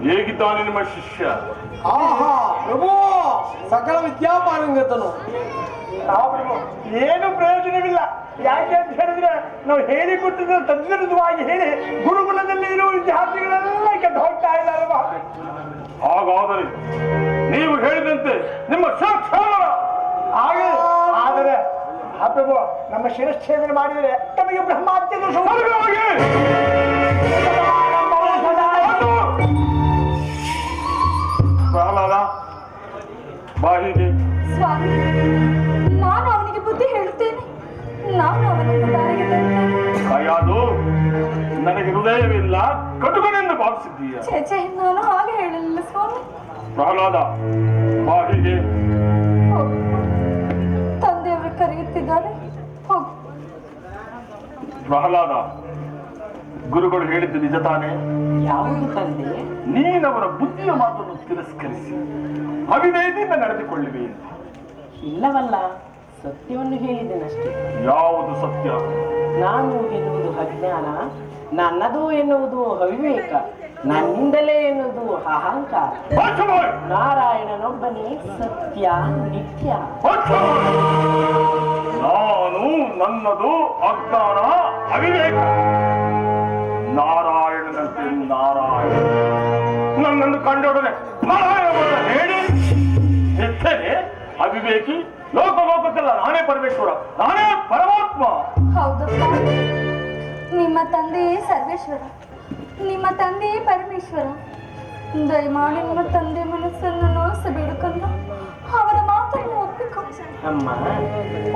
ಹೇಗಿದ್ದಾನೆ ನಿಮ್ಮ ಶಿಷ್ಯ? ಆಹಾ ಪ್ರಭು, ಸಕಲ ವಿದ್ಯಾಪಾರಂಗತನು. ಏನು ಪ್ರಯೋಜನವಿಲ್ಲ. ಯಾಕೆ ಅಂತ ಹೇಳಿದ್ರೆ ನಾವು ಹೇಳಿಕೊಟ್ಟಿದ್ದ ತದ್ವಿರುದ್ಧವಾಗಿ ಹೇಳಿ ಗುರುಕುಲದಲ್ಲಿ ಇರುವ ವಿದ್ಯಾರ್ಥಿಗಳೆಲ್ಲ ಕೆಟ್ಟು ಹೋಗ್ತಾ ಇದ್ದಾರೆ. ಹಾಗಾದರೆ ನೀವು ಹೇಳಿದಂತೆ ನಿಮ್ಮ ಆದರೆ ಆ ಪ್ರಭು ನಮ್ಮ ಶಿರಚ್ಛೇದನ ಮಾಡಿದರೆ ತಮಗೆ ಬ್ರಹ್ಮಾತ್ಯದ ಬಾಯಿಗೆ ಸ್ವಾಮಿ, ನಾನು ಅವನಿಗೆ ಬುದ್ಧಿ ಹೇಳುತ್ತೇನೆ. ನಾನು ಅವನನ್ನು ದಾರಿಗೆ ತರುತ್ತೇನೆ. ಕಾಯಾದು, ನನಗೆ ಹೃದಯವಿಲ್ಲ, ಕಟುಕನೆಂದು ಭಾವಿಸಿದ್ದೀಯ. ಛೇ, ನಾನು ಹಾಗೆ ಹೇಳಲಿಲ್ಲ ಸ್ವಾಮಿ. ಪ್ರಹ್ಲಾದ, ಬಾಯಿಗೆ ತಂದೆಯವರು ಕರೆಯುತ್ತಿದ್ದಾರೆ, ಹೋಗು. ಪ್ರಹ್ಲಾದ, ಗುರುಗಳು ಹೇಳಿದ್ದು ನಿಜ ತಾನೆ? ಯಾವುದು ತಂದೆ? ನೀನವರ ಬುದ್ಧಿಯ ಮಾತನ್ನು ತಿರಸ್ಕರಿಸಿ ಅವಿವೇಕದಿಂದ ನಡೆದುಕೊಳ್ಳುವೆ. ಇಲ್ಲವಲ್ಲ, ಸತ್ಯವನ್ನು ಹೇಳಿದ್ದೇನಷ್ಟೇ. ಯಾವುದು ಸತ್ಯ? ನಾನು ಎನ್ನುವುದು ಅಜ್ಞಾನ, ನನ್ನದು ಎನ್ನುವುದು ಅವಿವೇಕ, ನನ್ನಿಂದಲೇ ಎನ್ನುವುದು ಅಹಂಕಾರ. ನಾರಾಯಣನೊಬ್ಬನೇ ಸತ್ಯ ನಿತ್ಯ. ನಾನು ನನ್ನದು ಅಜ್ಞಾನ ಅವಿವೇಕ, ನಾರಾಯಣನಂತೆ ನಾರಾಯಣ. ನನ್ನನ್ನು ಕಂಡೊಡನೆ ನಾರಾಯಣ ಹೇಳಿ ಹೆಸರೇ ಅವಿವೇಕಿ. ಲೋಕಕ್ಕೆಲ್ಲ ನಾನೇ ಪರಮೇಶ್ವರ, ನಾನೇ ಪರಮಾತ್ಮ. ಹೌದಪ್ಪ, ನಿಮ್ಮ ತಂದೆಯೇ ಸರ್ವೇಶ್ವರ, ನಿಮ್ಮ ತಂದೆಯೇ ಪರಮೇಶ್ವರ. ದಯಮಾಡಿ ನಿಮ್ಮ ತಂದೆ ಮನಸ್ಸನ್ನು ನೋಯಿಸಬೇಡಕಲ್ಲ, ಅವರ ಮಾತನ್ನು ಒಪ್ಪಿಕೊ. ಅಮ್ಮ,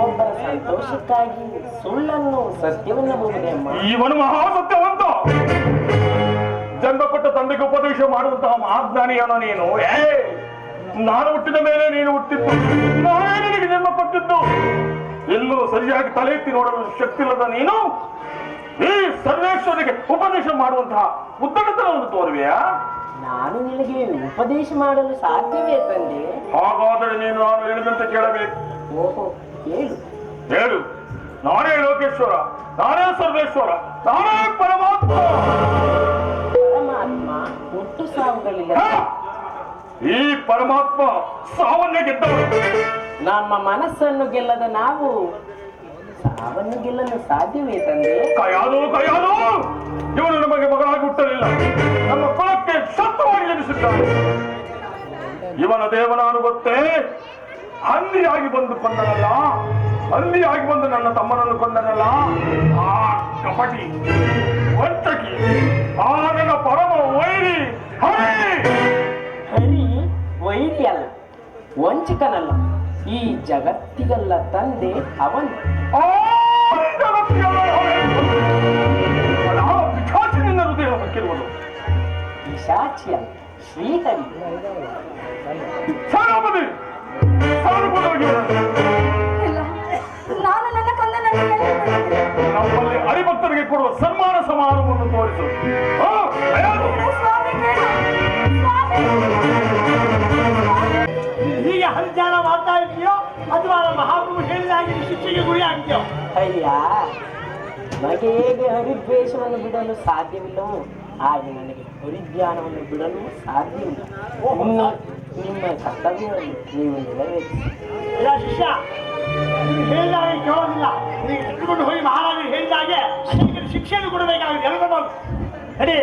ಒಬ್ಬರ ಸಂತೋಷಕ್ಕಾಗಿ ಸುಳ್ಳನ್ನು ಸತ್ಯವನ್ನಬಹುದೇ ಅಮ್ಮ? ಇವನು ಮಹಾಸತ್ಯವಂತ. ಜನ್ಮ ಕೊಟ್ಟ ತಂದೆಗೆ ಉಪದೇಶ ಮಾಡುವಂತಹ ಮಹಾಜ್ಞಾನಿಯನ ನೀನು. ನಾನು ಹುಟ್ಟಿದ ಮೇಲೆ ನೀನು ಹುಟ್ಟಿದ್ದು, ನಾನೇ ನಿನಗೆ ಜನ್ಮ ಕೊಟ್ಟಿದ್ದು. ಎಲ್ಲೂ ಸರಿಯಾಗಿ ತಲೆ ಎತ್ತಿ ನೋಡಲು ಶಕ್ತಿ ಇಲ್ಲದ ನೀನು ಈ ಸರ್ವೇಶ್ವರಿಗೆ ಉಪದೇಶ ಮಾಡುವಂತಹ ಉದ್ದಟತನವನ್ನು ತೋರುವೆಯಾ? ನಾನು ನಿನಗೆ ಉಪದೇಶ ಮಾಡಲು ಸಾಧ್ಯವೇ ತಂದೆ? ಹಾಗಾದರೆ ನೀನು ನಾನು ಹೇಳಿದಂತೆ ಕೇಳಬೇಕು. ಓಹೋ, ಹೇಳು. ಹೇಳು. ನಾನೇ ಲೋಕೇಶ್ವರ, ನಾನೇ ಸರ್ವೇಶ್ವರ, ನಾನೇ ಪರಮಾತ್ಮ. ಪರಮಾತ್ಮ ಹುಟ್ಟು ಸಾವುಗಳಿಲ್ಲ. ಈ ಪರಮಾತ್ಮ ಸಾವನ್ನೇ ಗೆದ್ದವರು. ನಮ್ಮ ಮನಸ್ಸನ್ನು ಗೆಲ್ಲದ ನಾವು ಸಾವನ್ನು ಗೆಲ್ಲಲು ಸಾಧ್ಯವೇ ತಂದೆ? ಕಯಾದು, ಇವನು ನಮಗೆ ಮಗನಾಗಿ ಹುಟ್ಟಲಿಲ್ಲ, ನಮ್ಮ ಕುಲಕ್ಕೆ ಶತ್ರುವಾಗಿ ಜನಿಸಿದ್ದಾನೆ. ಇವನ ದೇವನಾನು ಗೊತ್ತೇ? ಹಂದಿಯಾಗಿ ಬಂದು ಕೊಂದನಲ್ಲ, ಹಂದಿಯಾಗಿ ಬಂದು ನನ್ನ ತಮ್ಮನನ್ನು ಕೊಂದನಲ್ಲ. ಆ ಕಪಟಿ ವಂಚಕಿ, ಆ ನನ್ನ ಪರಮ ವೈರಿ ಹರಿ ವೈರಿ ಅಲ್ಲ, ವಂಚಕನಲ್ಲ, ಈ ಜಗತ್ತಿಗಲ್ಲ ತಂದೆ ಅವನು. ಪಿಶಾಚಿನಿಂದ ಹೃದಯ ಹೊಕ್ಕಿರುವುದು. ಪಿಶಾಚಿ ಅಲ್ಲ, ಶ್ರೀಹರಿ. ಇಲ್ಲ, ನಾನು ನನ್ನ ಕಂದನನ್ನು ನಮ್ಮಲ್ಲಿ ಹರಿಭಕ್ತರಿಗೆ ಕೊಡುವ ಸನ್ಮಾನ ಸಮಾರಂಭವನ್ನು ತೋರಿಸು. ಹೀಗೆ ಹರಿಧ್ಯಾನ ಮಾಡ್ತಾ ಇದೆಯೋ ಅಥವಾ ಮಹಾಪ್ರಭು ಹೇಳಿದಾಗಿ ಶಿಕ್ಷೆಗೆ ಗುರಿ ಆಗ್ತೀಯೋ? ಅಯ್ಯ, ನನಗೆ ಹೇಗೆ ಹರಿದ್ವೇಷವನ್ನು ಬಿಡಲು ಸಾಧ್ಯವಿಲ್ಲವೋ ಹಾಗೆ ನನಗೆ ಹರಿಧ್ಯಾನವನ್ನು ಬಿಡಲು ಸಾಧ್ಯವಿಲ್ಲ. ನಿಮ್ಮ ಕರ್ತವ್ಯವನ್ನು ನೀವು ನೆರವೇರಿಸಿ. ಶಿಷ್ಯ, ಹೇಳಿದಾಗ ಕೇಳೋದಿಲ್ಲ. ನೀವು ಇಟ್ಟುಕೊಂಡು ಹೋಗಿ ಮಹಾರಾಜರು ಹೇಳಿದಾಗೆ ಅನೇಕರು ಶಿಕ್ಷೆಯನ್ನು ಕೊಡಬೇಕಾಗುತ್ತೆ. ಎಲ್ಲ ನಡಿ.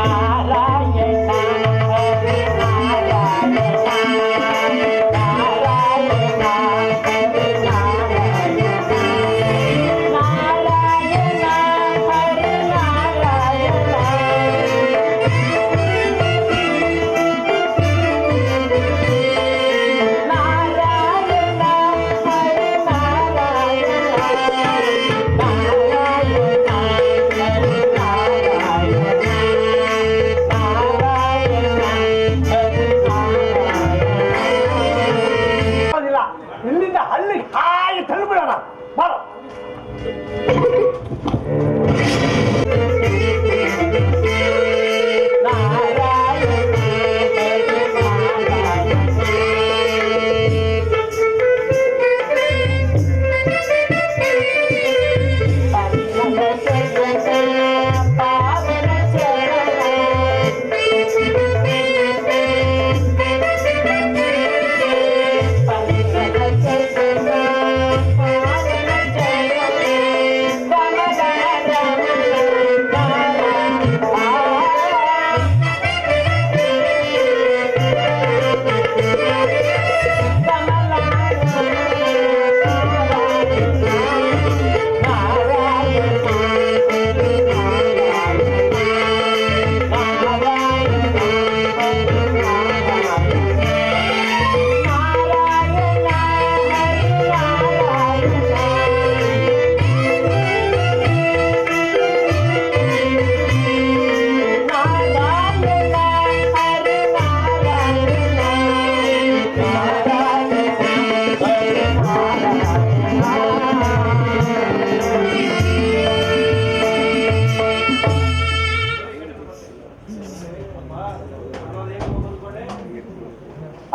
ನಾರಾಯಣ ಹರಿ ನಾರಾಯಣ ನಾರಾಯಣ ಹರಿ ನಾರಾಯಣ ನಾರಾಯಣ ಹರಿ ನಾರಾಯಣ ಇಲ್ಲ ಇಲ್ಲಿಂದ ಹಳ್ಳಿ ಹಾಗೆ ತಳ್ಳಿಬಿಡೋಣ ಬಾರೋ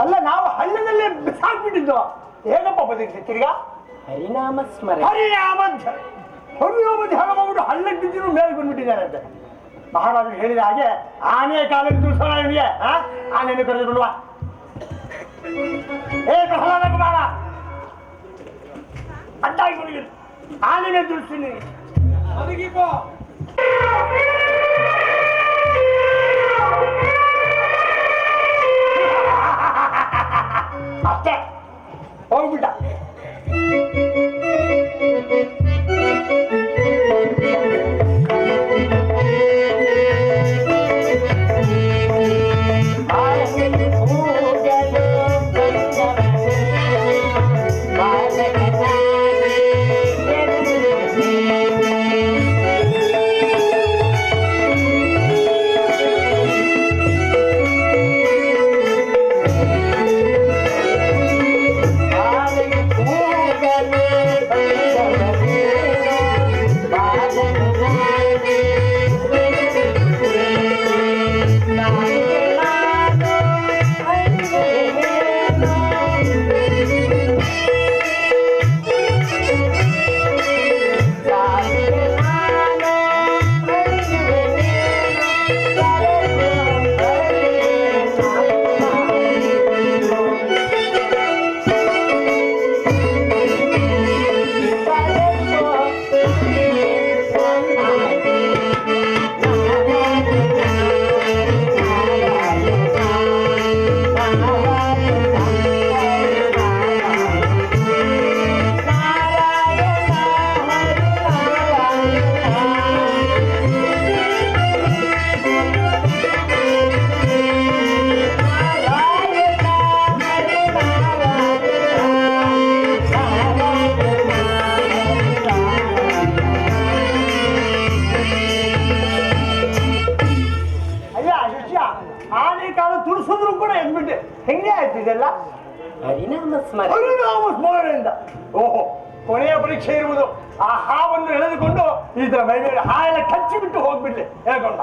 ಅಲ್ಲ ನಾವು ಹಳ್ಳದಲ್ಲೇ ಬಿಸಾಕ್ಬಿಟ್ಟಿದ್ದು ಹೇಗಪ್ಪ ಬದುಕಿ ತಿರ್ಗಾ ಹರಿನಾಮ ಸ್ಮರಣೆ ಹರಿನಾಮ ಧ್ಯಾನ ಮಾಡ್ಬಿಟ್ಟು ಹಳ್ಳಕ್ಕೆ ಬಿದ್ದು ಮೇಲೆ ಬಂದ್ಬಿಟ್ಟಿದ್ದಾರೆ ಅಂತ ಮಹಾರಾಜರು ಹೇಳಿದ ಹಾಗೆ ಆನೆಯ ಕಾಲಕ್ಕೆ ತುಳಿಸೋಣ ಇವನಿಗೆ ಆನೆಯನ್ನು ಕರೆದುಕೊಳ್ಳುವ ಏ ಪ್ರಹ್ಲಾದ ಕುಮಾರ ಅಡ್ಡಾಗಿ ಆನೆಗೆ ತುಳಿಸ್ತೀನಿ ಅಷ್ಟೇ ಹೋಗ್ಬಿಟ್ಟ ಹೆಂಗೆ ಆಯ್ತು ಇದೆಲ್ಲ ಹರಿನಾಮ ಸ್ಮರಣೆ ಹರಿನಾಮ ಸ್ಮರಣೆಯಿಂದ ಓಹೋ ಕೊನೆಯ ಪರೀಕ್ಷೆ ಇರುವುದು ಆ ಹಾವನ್ನು ಎಳೆದುಕೊಂಡು ಇದರ ಮೈ ಮೇಲೆ ಹಾಯೆಲ್ಲ ಕಚ್ಚಿ ಬಿಟ್ಟು ಹೋಗ್ಬಿಡ್ಲಿ ಹೇಳ್ಕೊಂಡ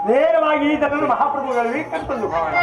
ನೇರವಾಗಿ ಈತನನ್ನು ಮಹಾಪ್ರಭುಗಳಿಗೆ ಕರ್ತಂದು ಹೋಗೋಣ.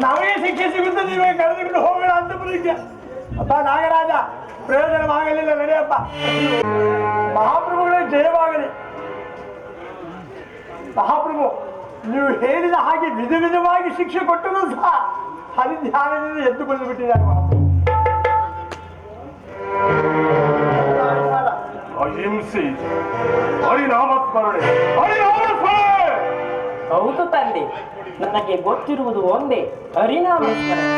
ನಾವೇ ಶಿಕ್ಷೆ ಸಿಗುತ್ತೆ, ನೀವೇ ಕಳೆದುಕೊಂಡು ಹೋಗೋಣ ಅಂತ ಬರೀದ್ಯ. ಅಪ್ಪ ನಾಗರಾಜ, ಪ್ರಯೋಜನವಾಗಲಿಲ್ಲ, ನಡೆಯಪ್ಪ. ಮಹಾಪ್ರಭುಗಳೇ ಜಯವಾಗಲಿ. ಮಹಾಪ್ರಭು, ನೀವು ಹೇಳಿದ ಹಾಗೆ ವಿಧ ವಿಧವಾಗಿ ಶಿಕ್ಷೆ ಕೊಟ್ಟರೂ ಸಹ ಹರಿಧ್ಯಾನದಿಂದ ಎದ್ದು ಬಂದು ಬಿಟ್ಟಿದ್ದಾರೆ ಮಹಾಪ್ರಭು. ಅಹಿಂಸೆ, ಹರಿನಾಮಸ್ಮರಣೆ, ಹರಿನಾಮಸ್ಮರಣೆ. ಹೌದು ತಂದೆ, ನನಗೆ ಗೊತ್ತಿರುವುದು ಒಂದೇ, ಹರಿನಾಮ ಸ್ಮರಣೆ.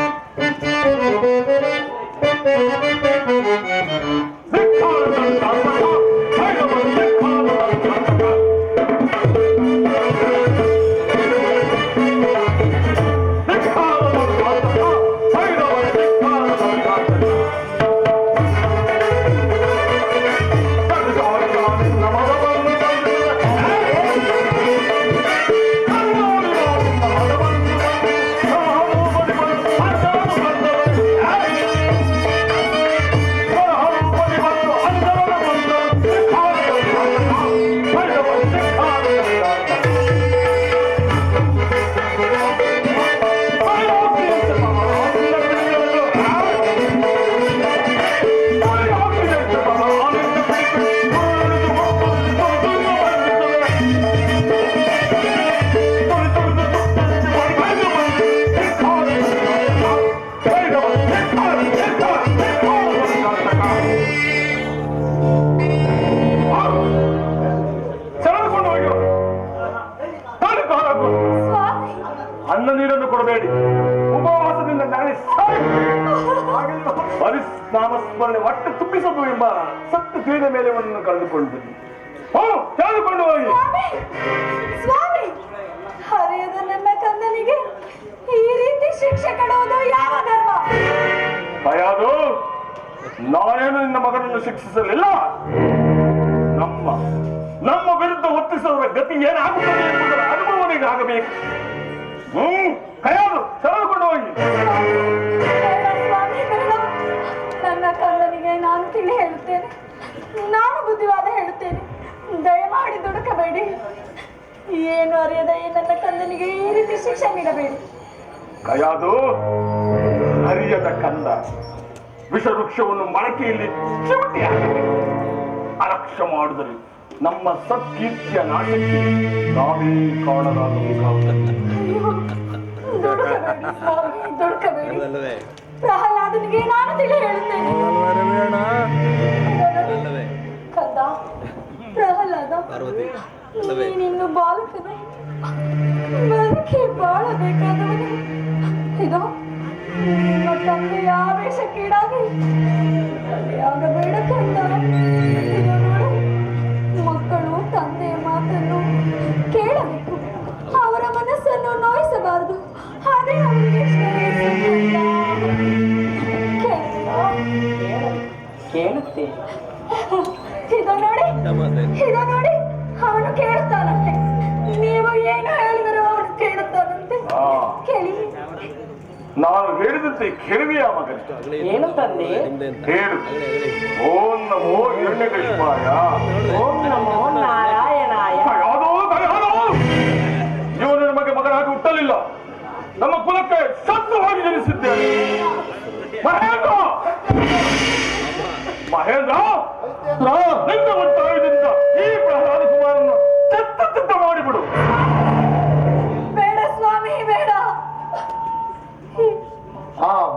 ಅನ್ನ ನೀರನ್ನು ಕೊಡಬೇಡಿ, ಉಪವಾಸದಿಂದ ನಾಳೆ ನಾಮಸ್ಮರಣೆ ಹೊಟ್ಟೆ ತುಂಬಿಸದು ಎಂಬ ಸತ್ತು ತಿಳಿದ ಮೇಲೆ ಒಂದು ಕಳೆದುಕೊಂಡು ತೆಗೆದುಕೊಂಡು ಹೋಗಿ. ಸ್ವಾಮಿ, ಹರಿಯದ ನನ್ನ ಕಂದನಿಗೆ ಈ ರೀತಿ ಶಿಕ್ಷೆ ಕೊಡುವುದು ಯಾವ ಧರ್ಮ? ಭಯದು, ನಾನೇನು ನಿನ್ನ ಮಗನನ್ನು ಶಿಕ್ಷಿಸಲಿಲ್ಲ. ನಮ್ಮ ವಿರುದ್ಧ ಒತ್ತಿಸುವುದರ ಗತಿ ಏನಾಗುತ್ತದೆ ಎಂಬುದರ ಅನುಭವ ನೀನಾಗಬೇಕು. ಕೈಯಾರು ಸೆಳೆದುಕೊಂಡು ಹೋಗಿ. ಬೇಡ ಸ್ವಾಮಿ, ಬೇಡ. ನನ್ನ ಕಂದನಿಗೆ ನಾನು ತಿಳಿ ಹೇಳುತ್ತೇನೆ, ನಾನು ಬುದ್ಧಿವಾದ ಹೇಳುತ್ತೇನೆ. ದಯಮಾಡಿ ದುಡುಕಬೇಡಿ. ಏನು ಅರಿಯದ ಈ ನನ್ನ ಕಂದನಿಗೆ ಈ ರೀತಿ ಶಿಕ್ಷೆ ನೀಡಬೇಡಿ. ಕಯಾದು ಹರಿಯದ ಕಂದ ವಿಷವೃಕ್ಷವನ್ನು ಮೊಳಕೆಯಲ್ಲಿ ಚಿಮಟಿ ಹಾಕಬೇಕು. ಅಲಕ್ಷ್ಯ ಮಾಡಿದರೆ ನಮ್ಮ ಸತ್ಕೀರ್ತಿಯ ನಾಶಕ್ಕೆ ನಾವೇ ಕಾರಣರಾಗಬೇಕಾಗುತ್ತದೆ. ಅಯ್ಯೋ, ದುಡುಕಬೇಡಿ ಸ್ವಾಮಿ, ದುಡುಕಬೇಡಿ. ಪ್ರಹ್ಲಾದನಿಗೆ ನಾನು ತಿಳಿ ಹೇಳುತ್ತೇನೆ. ಕಂದ ಪ್ರಹ್ಲಾದ, ನೀನಿನ್ನು ಬಾಲಕನು, ಬದುಕಿ ಬಾಳಬೇಕಾದವನು. ಇದು ನಿಮ್ಮ ತಂದೆಯ ಆವೇಶಕ್ಕೀಡಾಗಿ ಆಗಬೇಡ ಕಂದ. ಇದು ನೋಡು, ಮಕ್ಕಳು ತಂದೆಯ ಮಾತನ್ನು ಕೇಳಬೇಕು, ಅವರ ಮನಸ್ಸನ್ನು ನೋಯಿಸಬಾರದು. ಅದೇ ಅವರಿಗೆ ಕೇಳುತ್ತೆ. ಇದು ನೋಡಿ ಅವನು ಕೇಳ್ತಾನಂತೆ. ನೀವು ಏನು ಹೇಳಿದರೂ ಅವನು ಕೇಳುತ್ತಾನಂತೆ. ಕೇಳಿ. ನಾನು ಹೇಳಿದಂತೆ ಕೇಳುವೆಯ ಮಗನೇ? ಏನು ತಂದೆ? ಹೇಳು. ಓಂ ನಮೋ ಹಿರಣ್ಯಕಶಿಪಾಯ. ಓಂ ನಮೋ ನಾರಾಯಣಾಯ. ಇವನು ನಮಗೆ ಮಗನಾಗಿ ಹುಟ್ಟಲಿಲ್ಲ, ನಮ್ಮ ಕುಲಕ್ಕೆ ಶತ್ರುವಾಗಿ ಜನಿಸಿದ್ದೇನೆ. ಮಹೇಂದ್ರ ನಿನ್ನ ಒತ್ತಾಯದಿಂದ ಈ ಪ್ರಹ್ಲಾದ ಕುಮಾರನ್ನು ಚಿತ್ತ ಮಾಡಿಬಿಡು. ಬೇಡ ಸ್ವಾಮಿ, ಬೇಡ.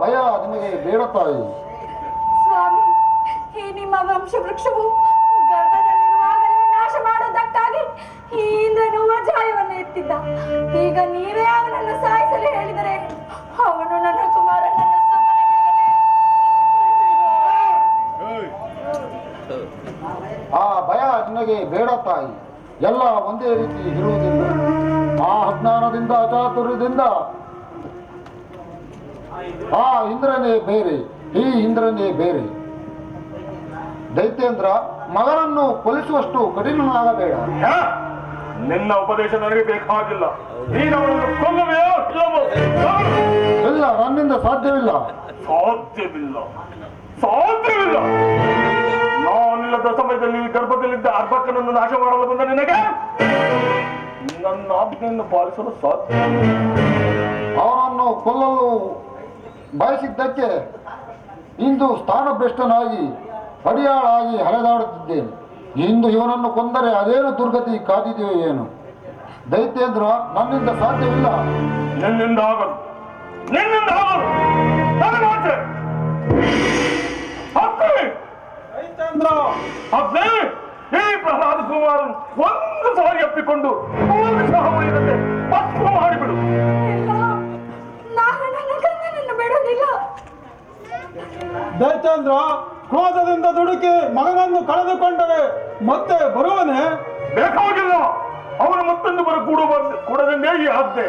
ಭಯ ನಿಮಗೆ ಬೇಡ ತಾಯಿ. ಸ್ವಾಮಿ, ಈ ನಿಮ್ಮ ವಂಶ ವೃಕ್ಷವು ಗರ್ಭದಲ್ಲಿರುವಾಗಲೇ ನಾಶ ಮಾಡುವುದಕ್ಕಾಗಿ ಈ ಇಂದ್ರನು ವಜ್ರಾಯವನ್ನು ಎತ್ತಿದ್ದ. ಈಗ ನೀವೇ ಅವನನ್ನು ಸಾಯಿಸಲು ಹೇಳಿದರೆ ಅವನು ನನ್ನ ಕುಮಾರನನ್ನು ಸುಮ್ಮನೆ ಭಯ ನಿನಗೆ ಬೇಡ ತಾಯಿ. ಎಲ್ಲ ಒಂದೇ ರೀತಿ ಇರುವುದಿಲ್ಲ. ಆ ಅಜ್ಞಾನದಿಂದ ಅಚಾತುರ್ಯದಿಂದ ಆ ಇಂದ್ರನೇ ಬೇರೆ, ಈ ಇಂದ್ರನೇ ಬೇರೆ. ದೈತ್ಯೇಂದ್ರ ಮಗನನ್ನು ಕೊಲಿಸುವಷ್ಟು ಕಠಿಣನಾಗಬೇಡ. ನಿನ್ನ ಉಪದೇಶ ನನಗೆ ಬೇಕಾಗಿಲ್ಲ. ನೀನು ಅವನನ್ನು ಕೊಲ್ಲುವೆಯೋ ಇಲ್ಲವೋ? ಇಲ್ಲ, ನನ್ನಿಂದ ಸಾಧ್ಯವಿಲ್ಲ. ಸಾಧ್ಯವಿಲ್ಲ. ನಾನಿಲ್ಲದ ಸಮಯದಲ್ಲಿ ಗರ್ಭದಲ್ಲಿದ್ದ ಅರ್ಭಕನನ್ನು ನಾಶ ಮಾಡಲು ಬಂದ ನಿನಗೆ ನನ್ನ ಆಜ್ಞೆಯನ್ನು ಪಾಲಿಸಲು ಸಾಧ್ಯ. ಅವನನ್ನು ಕೊಲ್ಲಲು ಬಯಸಿದ್ದಕ್ಕೆ ಇಂದು ಸ್ಥಾನಭ್ರಷ್ಟನಾಗಿ ಅಡಿಯಾಳಾಗಿ ಹರಿದಾಡುತ್ತಿದ್ದೇನೆ. ಇಂದು ಇವನನ್ನು ಕೊಂದರೆ ಅದೇನು ದುರ್ಗತಿ ಕಾದಿದೆಯೋ ಏನು. ದೈತ್ಯೇಂದ್ರ, ನನ್ನಿಂದ ಸಾಧ್ಯವಿಲ್ಲ. ನಿನ್ನಿಂದ ಆಗಲು ನನಗಾಚೆ. ಈ ಪ್ರಹ್ಲಾದ ಕುಮಾರನ್ ಒಂದು ಸಾರಿ ಅಪ್ಪಿಕೊಂಡು ಭಸ್ಮ ಮಾಡಿಬಿಡು. ನಾನು ನನ್ನ ಕಂದನನ್ನು ಬಿಡುವುದಿಲ್ಲ. ದೈತ್ಯೇಂದ್ರ, ಕ್ರೋಧದಿಂದ ದುಡುಕಿ ಮಗನನ್ನು ಕಳೆದುಕೊಂಡರೆ ಮತ್ತೆ ಬರುವನೇ? ಬೇಕಾಗಿಲ್ಲ. ಅವನು ಮತ್ತೊಂದು ಬರ ಕೂಡದಂದೇ ಈ ಆಜ್ಞೆ.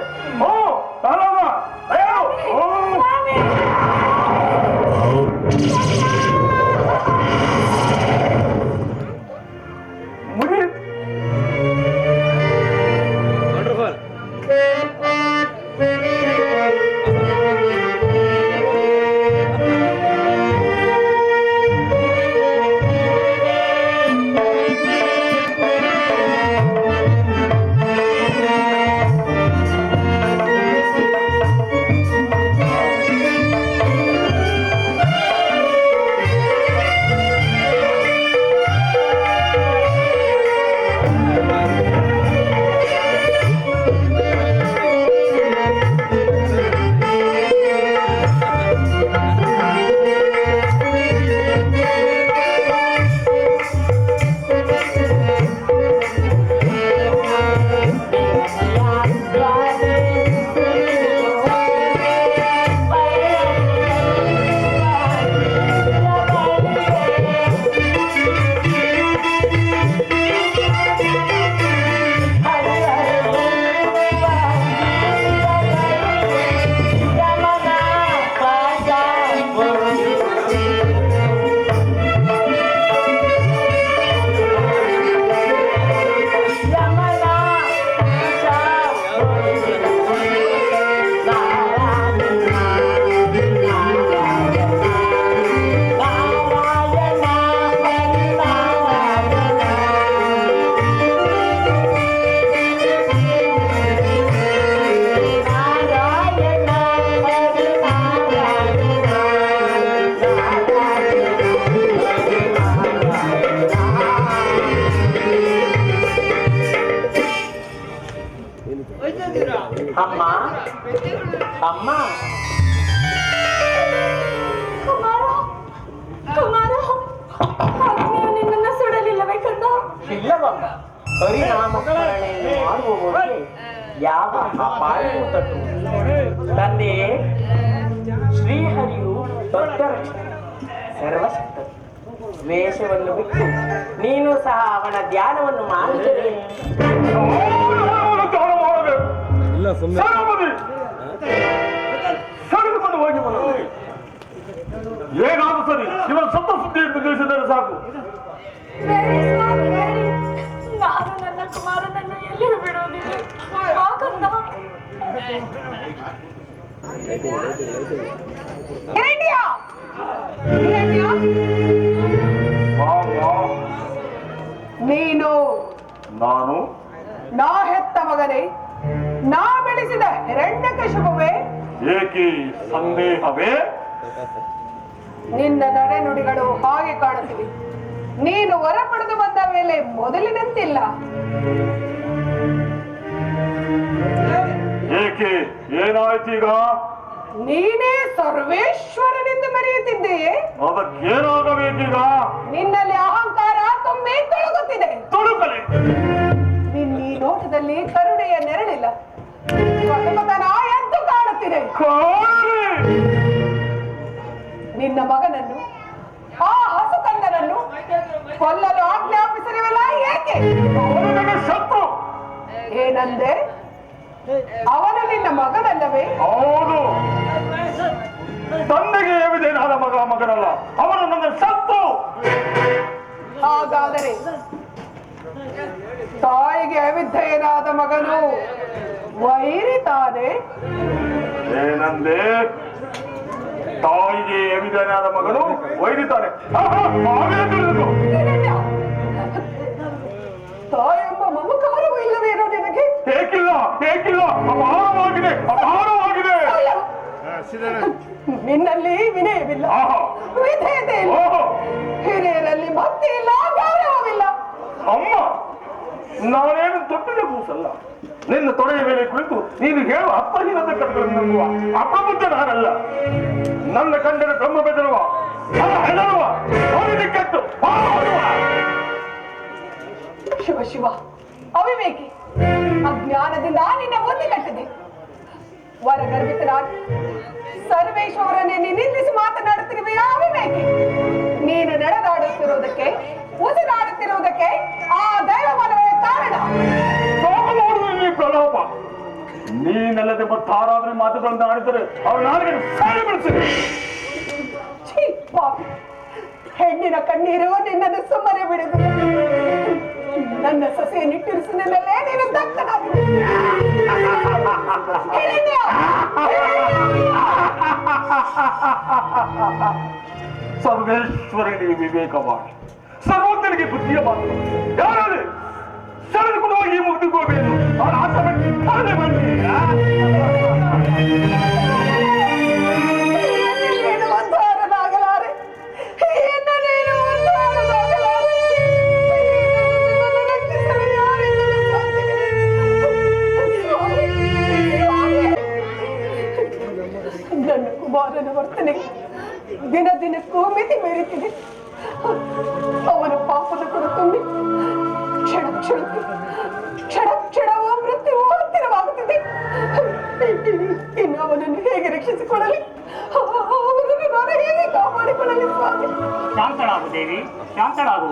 ಅಗ್ನಿಯು ನಿನ್ನನ್ನು ಸುಡಲಿಲ್ಲವೇ ಕಂದ? ಇಲ್ಲವಮ್ಮ, ಪರಿಣಾಮ ಸ್ಮರಣೆಯನ್ನು ಮಾಡುವವರಿಗೆ ಯಾವ ಅಪಾಯವೂ ತಟ್ಟುವುದಿಲ್ಲ. ತಂದೆಯೇ, ಶ್ರೀಹರಿಯು ದೊಡ್ಡ ರಕ್ಷಕ, ಸರ್ವಶಕ್ತ. ದ್ವೇಷವನ್ನು ಬಿಟ್ಟು ನೀನು ಸಹ ಅವನ ಧ್ಯಾನವನ್ನು ಮಾಡಿದರೆ ಸರಿದುಕೊಂಡು ಹೋಗಿ ಬರೋದು ಏನಾದ್ರು ಸರಿ. ಇವರ ಸತ್ತ ಸುದ್ದಿ ತಿಳಿಸಿದರೆ ಸಾಕು. ಬೇಡಿ ಸ್ವಾಮಿ, ಬೇಡಿ. ನಾನು ನನ್ನ ಕುಮಾರನನ್ನು ಎಲ್ಲಿಯೂ ಬಿಡುವುದಿಲ್ಲ. ಆ ಕಂದ. ಹಿರಣ್ಯ! ಹಿರಣ್ಯ! ನೀನು ನಾನು ನಾ ಹೆತ್ತ ಮಗನೇ, ನಾ ಬೆಳೆಸಿದ ಹಿರಣ್ಯಕಶಿಪುವೇ? ಏಕೆ ಸಂದೇಹವೇ? ನಿನ್ನ ನಡೆನುಡಿಗಳು ಹಾಗೆ ಕಾಣುತ್ತಿವೆ. ನೀನು ವರ ಪಡೆದು ಬಂದ ಮೇಲೆ ಮೊದಲಿನಂತಿಲ್ಲ. ಏಕೆ ಏನಾಯ್ತೀಗ? ನೀನೇ ಸರ್ವೇಶ್ವರನೆಂದು ಮೆರೆಯುತ್ತಿದ್ದೀಯೇ. ಅದಕ್ಕೇನಾಗಬೇಕೀಗ? ನಿನ್ನಲ್ಲಿ ಅಹಂಕಾರ ತುಂಬಿ ತೊಳಗುತ್ತಿದೆ. ತೊಡಕಲಿ. ನಿನ್ನ ಈ ನೋಟದಲ್ಲಿ ಕರುಣೆಯ ನೆರಳಿಲ್ಲ, ಸ್ವತಂತ್ರತನ ಎದ್ದು ಕಾಣುತ್ತಿದೆ. ನಿನ್ನ ಮಗನನ್ನು, ಆ ಹಸುಕಂದನನ್ನು ಕೊಲ್ಲಲು ಆಜ್ಞಾಪಿಸಿರುವಲ್ಲ ಏಕೆ? ಅವನು ನನ್ನ ಶತ್ರು. ಏನಂದೆ? ಅವನು ನಿನ್ನ ಮಗನಲ್ಲವೇ? ಹೌದು. ತಂದೆಗೆ ಏವಿದೇನಾದ ಮಗನಲ್ಲ, ಅವನು ನನ್ನ ಶತ್ರು. ಹಾಗಾದರೆ ತಾಯಿಗೆ ಅವಿಧೇಯನಾದ ಮಗನು ವೈರಿ ತಾನೆ? ಏನಂದೆ? ತಾಯಿಗೆ ಎವಿಧನಾದ ಮಗನು ವೈರಿತಾನೆ. ತಾಯೆಂಬ ಮಮಕಾರವೂ ಇಲ್ಲವೇನೋ ನಿನಗೆ? ಏಕಿಲ್ಲ, ಏಕಿಲ್ಲ, ಅಪಾರವಾಗಿದೆ, ಅಪಾರವಾಗಿದೆ. ನಿನ್ನಲ್ಲಿ ವಿನಯವಿಲ್ಲ, ವಿಧೇಯತೆ ಇಲ್ಲ, ಹಿರಿಯರಲ್ಲಿ ಭಕ್ತಿ ಇಲ್ಲ, ಗೌರವವಿಲ್ಲ. ಅಮ್ಮ, ನಾನೇನು ತೊಟ್ಟಿನ ಕೂಸಲ್ಲ. ನಿನ್ನ ತೊಡೆಯ ಮೇಲೆ ಕುಳಿತು ನೀನು ಹೇಳುವ ಅರ್ಥಹೀನತೆ ಕಥೆಗಳನ್ನು ನಂಬುವ ಅಪ್ರಬುದ್ಧ ನಾನಲ್ಲ. ನನ್ನ ಕಂಡರೆ ಬ್ರಹ್ಮ ಬೆದರುವ, ಹೆದರುವ, ಕೆಟ್ಟು ಶಿವ ಶಿವ, ಅವಿವೇಕಿ, ಅಜ್ಞಾನದಿಂದ ನಿನ್ನ ಬುದ್ಧಿ ಕಟ್ಟಿದೆ. ವರಗರ್ಭಿತರಾಗಿ ಸರ್ವೇಶ್ವರನೇ ನಿಂದಿಸಿ ಮಾತನಾಡುತ್ತಿರುವೆ ಅವಿವೇಕಿ. ನೀನು ನಡೆದಾಡುತ್ತಿರುವುದಕ್ಕೆ, ಉಸಿರಾಡುತ್ತಿರುವುದಕ್ಕೆ ಆ ದೈವಬಲವೇ ಕಾರಣ. ಪ್ರಲೋಭ. ನೀನೆಲ್ಲದೆ ಮತ್ತಾರಾದ್ರೂ ಮಾತುಗಳನ್ನು ಆಡಿದರೆ ಅವ್ರ ನಾಲಿಗೆ ಸಾರಿ ಬಿಡಿಸಿದೆ. ಹೆಣ್ಣಿನ ಕಣ್ಣೀರು ನಿನ್ನನ್ನು ಸುಮ್ಮನೆ ಬಿಡುದು. ನನ್ನ ಸೊಸೆಯ ನಿಟ್ಟಿರಿಸಿನಲ್ಲೇ ನೀನು ದಕ್ಕನಾದ ಸರ್ವೇಶ್ವರನಿಗೆ ವಿವೇಕವಾಗಿ, ಸರ್ವಜ್ಞನಿಗೆ ಬುದ್ಧಿಯ ಮಾತು. ಯಾರಲ್ಲಿ ಸೆಳೆದುಕೊಂಡು ಹೋಗಿ ಮುಗಿದುಕೋಬೇಕು. ಅವರ ಆಸೆ ಪಾಲನೆ ಮಾಡಿ. ಉದ್ಧಾರನಾಗಲಾರೆ, ನೀನು ಉದ್ಧಾರನಾಗಲಾರೆ. ನನ್ನ ಕುಮಾರನ ವರ್ತನೆ ದಿನ ದಿನಕ್ಕೂ ಮಿತಿ ಮೀರುತ್ತಿದೆ. ಅವನ ಪಾಪದ ಕೊಡು ತುಂಬಿ ಕ್ಷಣ ಕ್ಷಣಕ್ಕೂ ಕ್ಷಣ ಕ್ಷಣವೂ ಮೃತ್ಯುವು ಹತ್ತಿರವಾಗುತ್ತಿದೆ. ಇನ್ನು ಅವನನ್ನು ಹೇಗೆ ರಕ್ಷಿಸಿಕೊಳ್ಳಲಿ? ಅವನನ್ನು ನಾನು ಹೇಗೆ ಕಾಪಾಡಿಕೊಳ್ಳಲಿ? ಸ್ವಾಮಿ, ಶಾಂತಳಾಗು ದೇವಿ, ಶಾಂತಳಾಗು.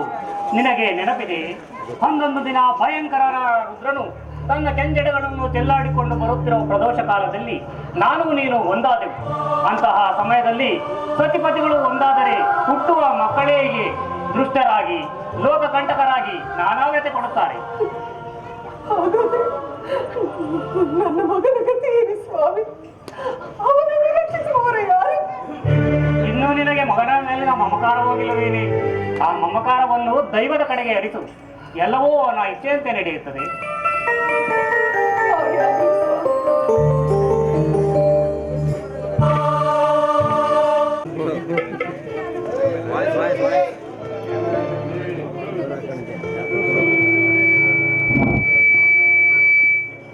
ನಿನಗೆ ನೆನಪಿದೆ, ಒಂದೊಂದು ದಿನ ಭಯಂಕರ ರುದ್ರನು ತನ್ನ ಕೆಂಜೆಡೆಗಳನ್ನು ಚೆಲ್ಲಾಡಿಕೊಂಡು ಬರುತ್ತಿರುವ ಪ್ರದೋಷ ಕಾಲದಲ್ಲಿ ನಾನು ನೀನು ಒಂದಾದೆವು. ಅಂತಹ ಸಮಯದಲ್ಲಿ ಸತಿಪತಿಗಳು ಒಂದಾದರೆ ಹುಟ್ಟುವ ಮಕ್ಕಳೇ ದುಷ್ಟರಾಗಿ ಲೋಕಕಂಟಕರಾಗಿ ನಾನಾ ವ್ಯತೆ ಕೊಡುತ್ತಾರೆ. ಹಾಗಾದ್ರೆ ನನ್ನ ಮಗನ ಗತಿ ಏನು ಸ್ವಾಮಿ? ಅವನನ್ನು ರಕ್ಷಿಸುವವರು ಯಾರು? ಇನ್ನು ನಿನಗೆ ಮಗನ ಮೇಲಿನ ಮಮಕಾರ ಹೋಗಿಲ್ಲವೇನೆ? ಆ ಮಮಕಾರವನ್ನು ದೈವದ ಕಡೆಗೆ ಹರಿಸು. ಎಲ್ಲವೂ ಅವನ ಇಚ್ಛೆಯಂತೆ ನಡೆಯುತ್ತದೆ.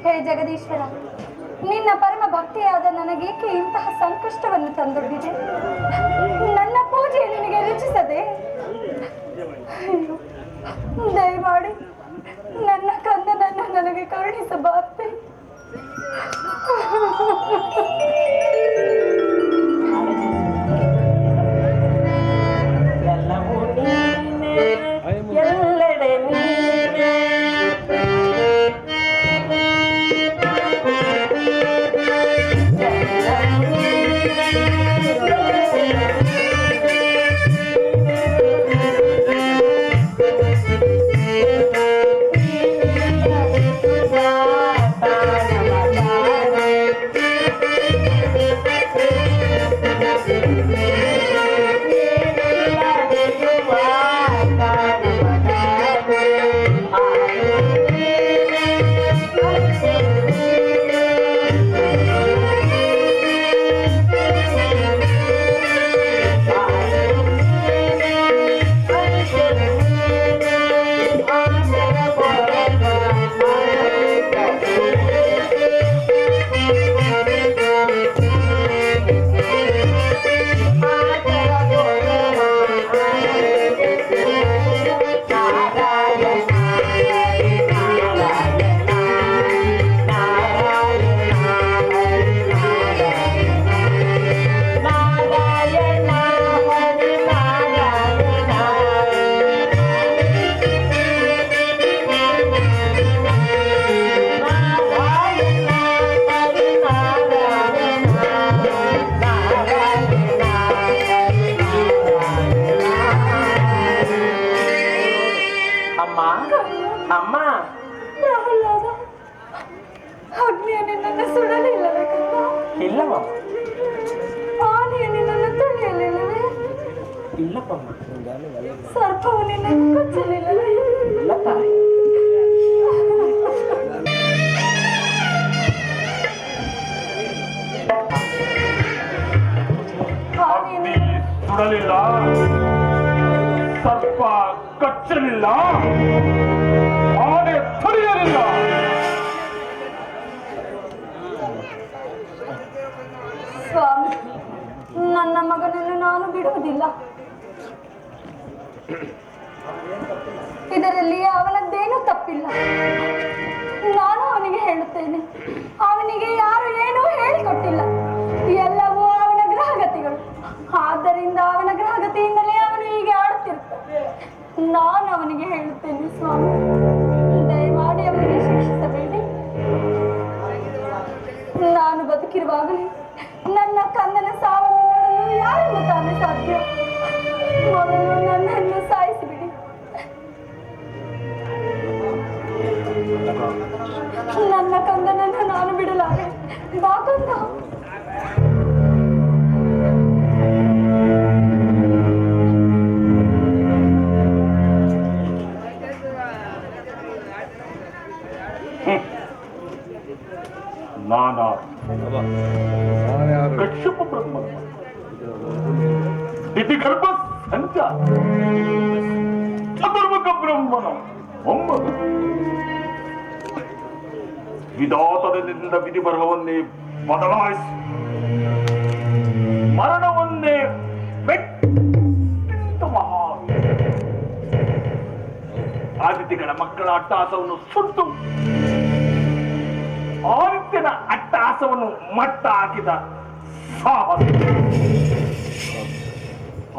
ಹೇ ಜಗದೀಶ್ವರ, ನಿನ್ನ ಪರಮ ಭಕ್ತಿಯಾದ ನನಗೇಕೆ ಇಂತಹ ಸಂಕಷ್ಟವನ್ನು ತಂದೊಡ್ಡಿದೆ? ನನ್ನ ಪೂಜೆ ನಿನಗೆ ರುಚಿಸದೆ ಅಯ್ಯೋ, ದಯಮಾಡಿ ನನ್ನ ಕಂದನನ್ನು ನನಗೆ ಕರುಣಿಸಬಾರದೆ. ಎಲ್ಲವೂ ನೀನೇ, ಎಲ್ಲೆಡೆ ನೀನೇ. ಅಮ್ಮ, ಪ್ರಹ್ಲಾದ, ಅಗ್ನಿಯ ನಿನ್ನನ್ನು ಸುಡಲಿಲ್ಲವೇ ಕಂದ? ಇಲ್ಲವ ಆನೆಯ ನಿನ್ನನ್ನು ತುಳಿಯಲಿಲ್ಲವೇ? ಇಲ್ಲಪ್ಪಮ್ಮ. ಸರ್ಪವು ನಿನ್ನನ್ನು ಕಚ್ಚಲಿಲ್ಲವೇ? ಇಲ್ಲ ತಾಯಿ. ಅಗ್ನಿ ಸುಡಲಿಲ್ಲ, ಸರ್ಪ ಕಚ್ಚಲಿಲ್ಲ, ಆನೆ ತುಳಿಯಲಿಲ್ಲ. ಸ್ವಾಮಿ, ನನ್ನ ಮಗನನ್ನು ನಾನು ಬಿಡುವುದಿಲ್ಲ. ಇದರಲ್ಲಿ ಅವನದ್ದೇನೂ ತಪ್ಪಿಲ್ಲ. ನಾನು ಅವನಿಗೆ ಹೇಳುತ್ತೇನೆ, ಅವನಿಗೆ ಯಾರು ಏನೂ ಹೇಳಿಕೊಟ್ಟಿಲ್ಲ. ಎಲ್ಲವೂ ಅವನ ಗ್ರಹಗತಿಗಳು. ಆದ್ದರಿಂದ ಅವನ ಗ್ರಹಗತಿಯಿಂದಲೇ ಅವನು ಹೀಗೆ ಆಡುತ್ತಿರ್ತಾನೆ. ನಾನು ಅವನಿಗೆ ಹೇಳುತ್ತೇನೆ, ಸ್ವಾಮಿ, ದಯಮಾಡಿ ಅವನಿಗೆ ಶಿಕ್ಷಿಸಬೇಡಿ. ನಾನು ಬದುಕಿರುವಾಗಲೇ ನನ್ನ ಕಂದನ ಸಾವನ್ನು ನೋಡಲು ಯಾರಿಗೂ ತಾನೇ ಸಾಧ್ಯ? ಮೊದಲು ನನ್ನನ್ನು ಸಾಯಿಸಿಬಿಡಿ. ನನ್ನ ಕಂದನನ್ನು ನಾನು ಬಿಡಲಾರೆ. ಬಾ ಕಂದ. ನಾನಾ ಕಶ್ಯಪ ಬ್ರಹ್ಮ ದಿತಿಗರ್ಭ ಸಂಚಾರ ಚತುರ್ಮುಖ ಬ್ರಹ್ಮನ ಒಮ್ಮಗ ವಿಧಾತದಿಂದ ವಿಧಿ ಬರಹವನ್ನೇ ಬದಲಾಯಿಸಿ ಮರಣವನ್ನೇ ಮಹಾ ಆದಿತ್ಯಗಳ ಮಕ್ಕಳ ಅಟ್ಟಹಾಸವನ್ನು ಸುಟ್ಟು ಆದಿತ್ಯನ ಅಟ್ಟಹಾಸವನ್ನು ಮಟ್ಟ ಹಾಕಿದ ಸಾಹಸ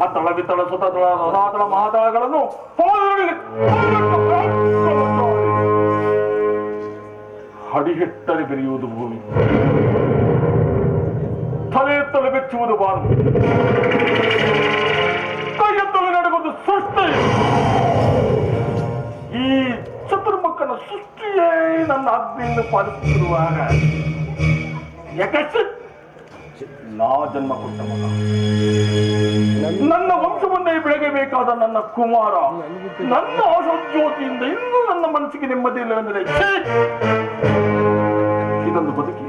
ಅತಳ ವಿತಳ ಸುತಳ ರಸಾತಳ ಮಹಾತಳಗಳನ್ನು ಹಡಿಹೆಟ್ಟರೆ ಬೆರೆಯುವುದು ಭೂಮಿ, ತಲೆ ತಲೆ ಬೆಚ್ಚುವುದು ಬಾನು, ಕೈಯತ್ತಲೆ ನಡುವುದು ಸೃಷ್ಟಿ. ಈ ಚತುರ್ಮುಖನ ಸೃಷ್ಟಿಯೇ ನನ್ನ ಆಜ್ಞೆಯನ್ನು ಪಾಲಿಸುತ್ತಿರುವಾಗ ಯಾಕಷ್ಟೇ ನಾ ಜನ್ಮ ಕೊಟ್ಟ ಮಗ, ನನ್ನ ವಂಶವನ್ನೇ ಬೆಳಗಬೇಕಾದ ನನ್ನ ಕುಮಾರ, ನನ್ನ ಆಶೋಜ್ಯೋತಿಯಿಂದ ಇನ್ನೂ ನನ್ನ ಮನಸ್ಸಿಗೆ ನೆಮ್ಮದಿ ಇಲ್ಲವೆಂದರೆ ಇದೊಂದು ಬದುಕಿ,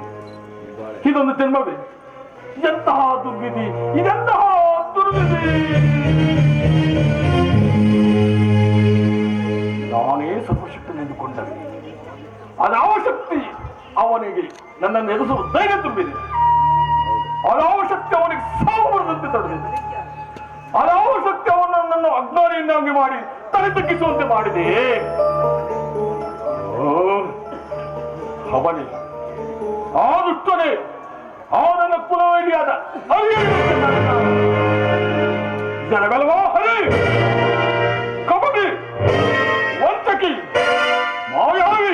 ಇದೊಂದು ಜನ್ಮವೇ, ಎಂತಹ ದುರ್ವಿಧಿ, ಇದೆಂತಹ ದುರ್ವಿಧಿ. ನಾನೇ ಸರ್ವಶಕ್ತನೆಂದುಕೊಂಡರೆ ಅದಾವ ಶಕ್ತಿ ಅವನಿಗೆ ನನ್ನನ್ನು ಎದುರಿಸುವ ಧೈರ್ಯ ತುಂಬಿದೆ. ಅದಾವ ಶಕ್ತಿ ಅವನಿಗೆ ಸಾವು ಬರದಂತೆ ತಡೆದಿದೆ. ಅದಾವ ಶಕ್ತಿ ಅವನನ್ನು ಅಜ್ಞಾನಿಯನ್ನಾಗಿ ಮಾಡಿ ತಲೆ ತಗ್ಗಿಸುವಂತೆ ಮಾಡಿದೆ. ಅವನೇ ಆ ದುಷ್ಟನೇ, ಆ ನನ್ನ ಕುಲವೈರಿಯಾದ ಜನಗಲ್ವಾ ಹರಿ, ಕಬಡ್ಡಿ, ವಂಚಕಿ, ಮಾಯಾವಿ,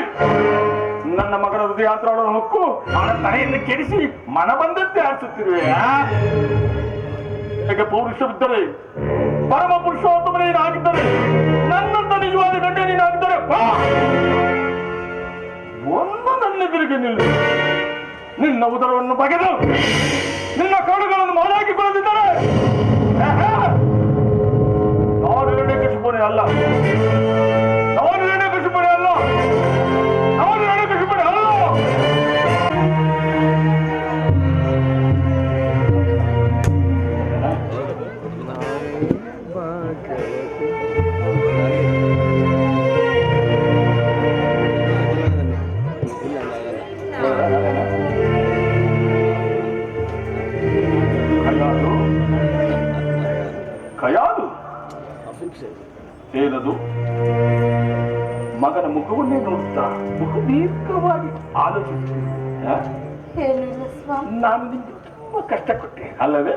ನನ್ನ ಮಗನ ಹೃದಯಾಂತರವನ್ನು ಹೊಕ್ಕು ಅವನ ತಲೆಯನ್ನು ಕೆಡಿಸಿ ಮನ ಬಂದಂತೆ ಆಡಿಸುತ್ತಿರುವೆ. ಹೇಗೆ ಪೌರುಷವಿದ್ದರೆ, ಪರಮ ಪುರುಷೋತ್ತಮನೇ ನೀನಾಗಿದ್ದರೆ, ನನ್ನಂತ ನಿಜವಾದ ಗಂಡ ನೀನಾಗಿದ್ದರೆ ಒಂದು ನನ್ನೆದುರಿಗೆ ನಿಲ್ಲು. ನಿನ್ನ ಉದರವನ್ನು ಬಗೆದು ನಿನ್ನ ಕಾಡುಗಳನ್ನು ಮಾಲಾಕಿಕೊಳ್ಳದಿದ್ದರೆ ನಾನು ಹಿರಣ್ಯಕಶಿಪುನೇ ಅಲ್ಲ, ನಾನು ಹಿರಣ್ಯಕಶಿಪುನೇ ಅಲ್ಲ, ನಾನು ಹಿರಣ್ಯಕಶಿಪುನೇ ಅಲ್ಲ. ಕಯಾದು ಏನದು? ಮಗನ ಮುಖವನ್ನೇ ನೋಡುತ್ತಾ ಬಹು ದೀರ್ಘವಾಗಿ ಆಲೋಚಿಸುತ್ತೀನಿ. ಏನಿಲ್ಲ ಸ್ವಾಮಿ. ನಾನು ನಿಮ್ಗೆ ತುಂಬಾ ಕಷ್ಟ ಕೊಟ್ಟೆ ಅಲ್ಲವೇ?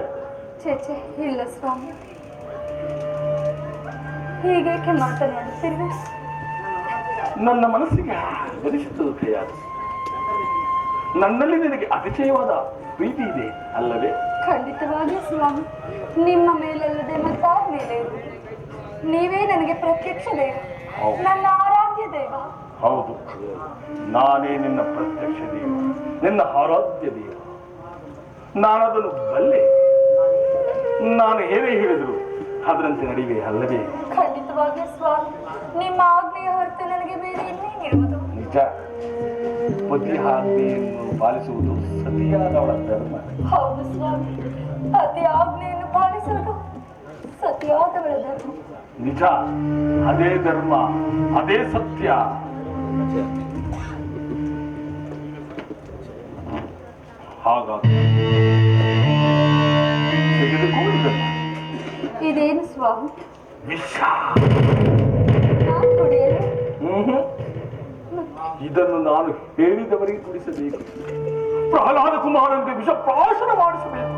ಚೇಚೆ ಇಲ್ಲ ಸ್ವಾಮಿ, ಹೀಗೇಕೆ ಮಾತನಾಡುತ್ತೀರಿ? ನನ್ನ ಮನಸ್ಸಿಗೆ ಧರಿಸಿತು ಕಯಾದು. ನನ್ನಲ್ಲಿ ನಿನಗೆ ಅತಿಶಯವಾದ ಪ್ರೀತಿ ಇದೆ ಅಲ್ಲವೇ? ಖಂಡಿತವಾಗಿಯೂ ಸ್ವಾಮಿ, ನಿಮ್ಮ ಮೇಲಲ್ಲದೆ ಮತ್ತಾರ ಮೇಲೆ ಇರುವುದು. ನೀವೇ ನನಗೆ ಪ್ರತ್ಯಕ್ಷ ದೇವ, ನನ್ನ ಆರಾಧ್ಯ ದೇವ. ಹೌದು, ನಾನೇ ನಿನ್ನ ಪ್ರತ್ಯಕ್ಷ ದೇವ, ನಿನ್ನ ಆರಾಧ್ಯ ದೇವ. ನಾನದನ್ನು ಬಲ್ಲೆ. ನಾನು ಏನೇ ಹೇಳಿದ್ರು ಅದರಂತೆ ನಡಿವೆ ಅಲ್ಲವೇ? ಖಂಡಿತವಾಗಿಯೂ ಸ್ವಾಮಿ, ನಿಮ್ಮ ಆಜ್ಞೆಯ ಹೊರತು ನನಗೆ ಬೇರೆ ಇನ್ನೇನಿರುವುದು? ನಿಜ. ಪತಿ ಆಜ್ಞೆಯನ್ನು ಪಾಲಿಸುವುದು ಸತಿಯಾದವಳ ಧರ್ಮ. ಹೌದು ಸ್ವಾಮಿ, ಪತಿ ಆಜ್ಞೆಯನ್ನು ಪಾಲಿಸುವುದು ಸತಿಯಾದವಳ ಧರ್ಮ. ನಿಜ, ಅದೇ ಧರ್ಮ, ಅದೇ ಸತ್ಯ. ಹಾಗಾಗಿ ತೆಗೆದುಕೊಂಡಿದ್ದನು. ಇದೇನು ಸ್ವಾಮಿ? ವಿಷ. ನಾನು ಕುಡಿಯಲು? ಇದನ್ನು ನಾನು ಹೇಳಿದವರಿಗೆ ಕುಡಿಸಬೇಕು. ಪ್ರಹ್ಲಾದ ಕುಮಾರನಿಗೆ ವಿಷ ಪ್ರಾಶನ ಮಾಡಿಸಬೇಕು.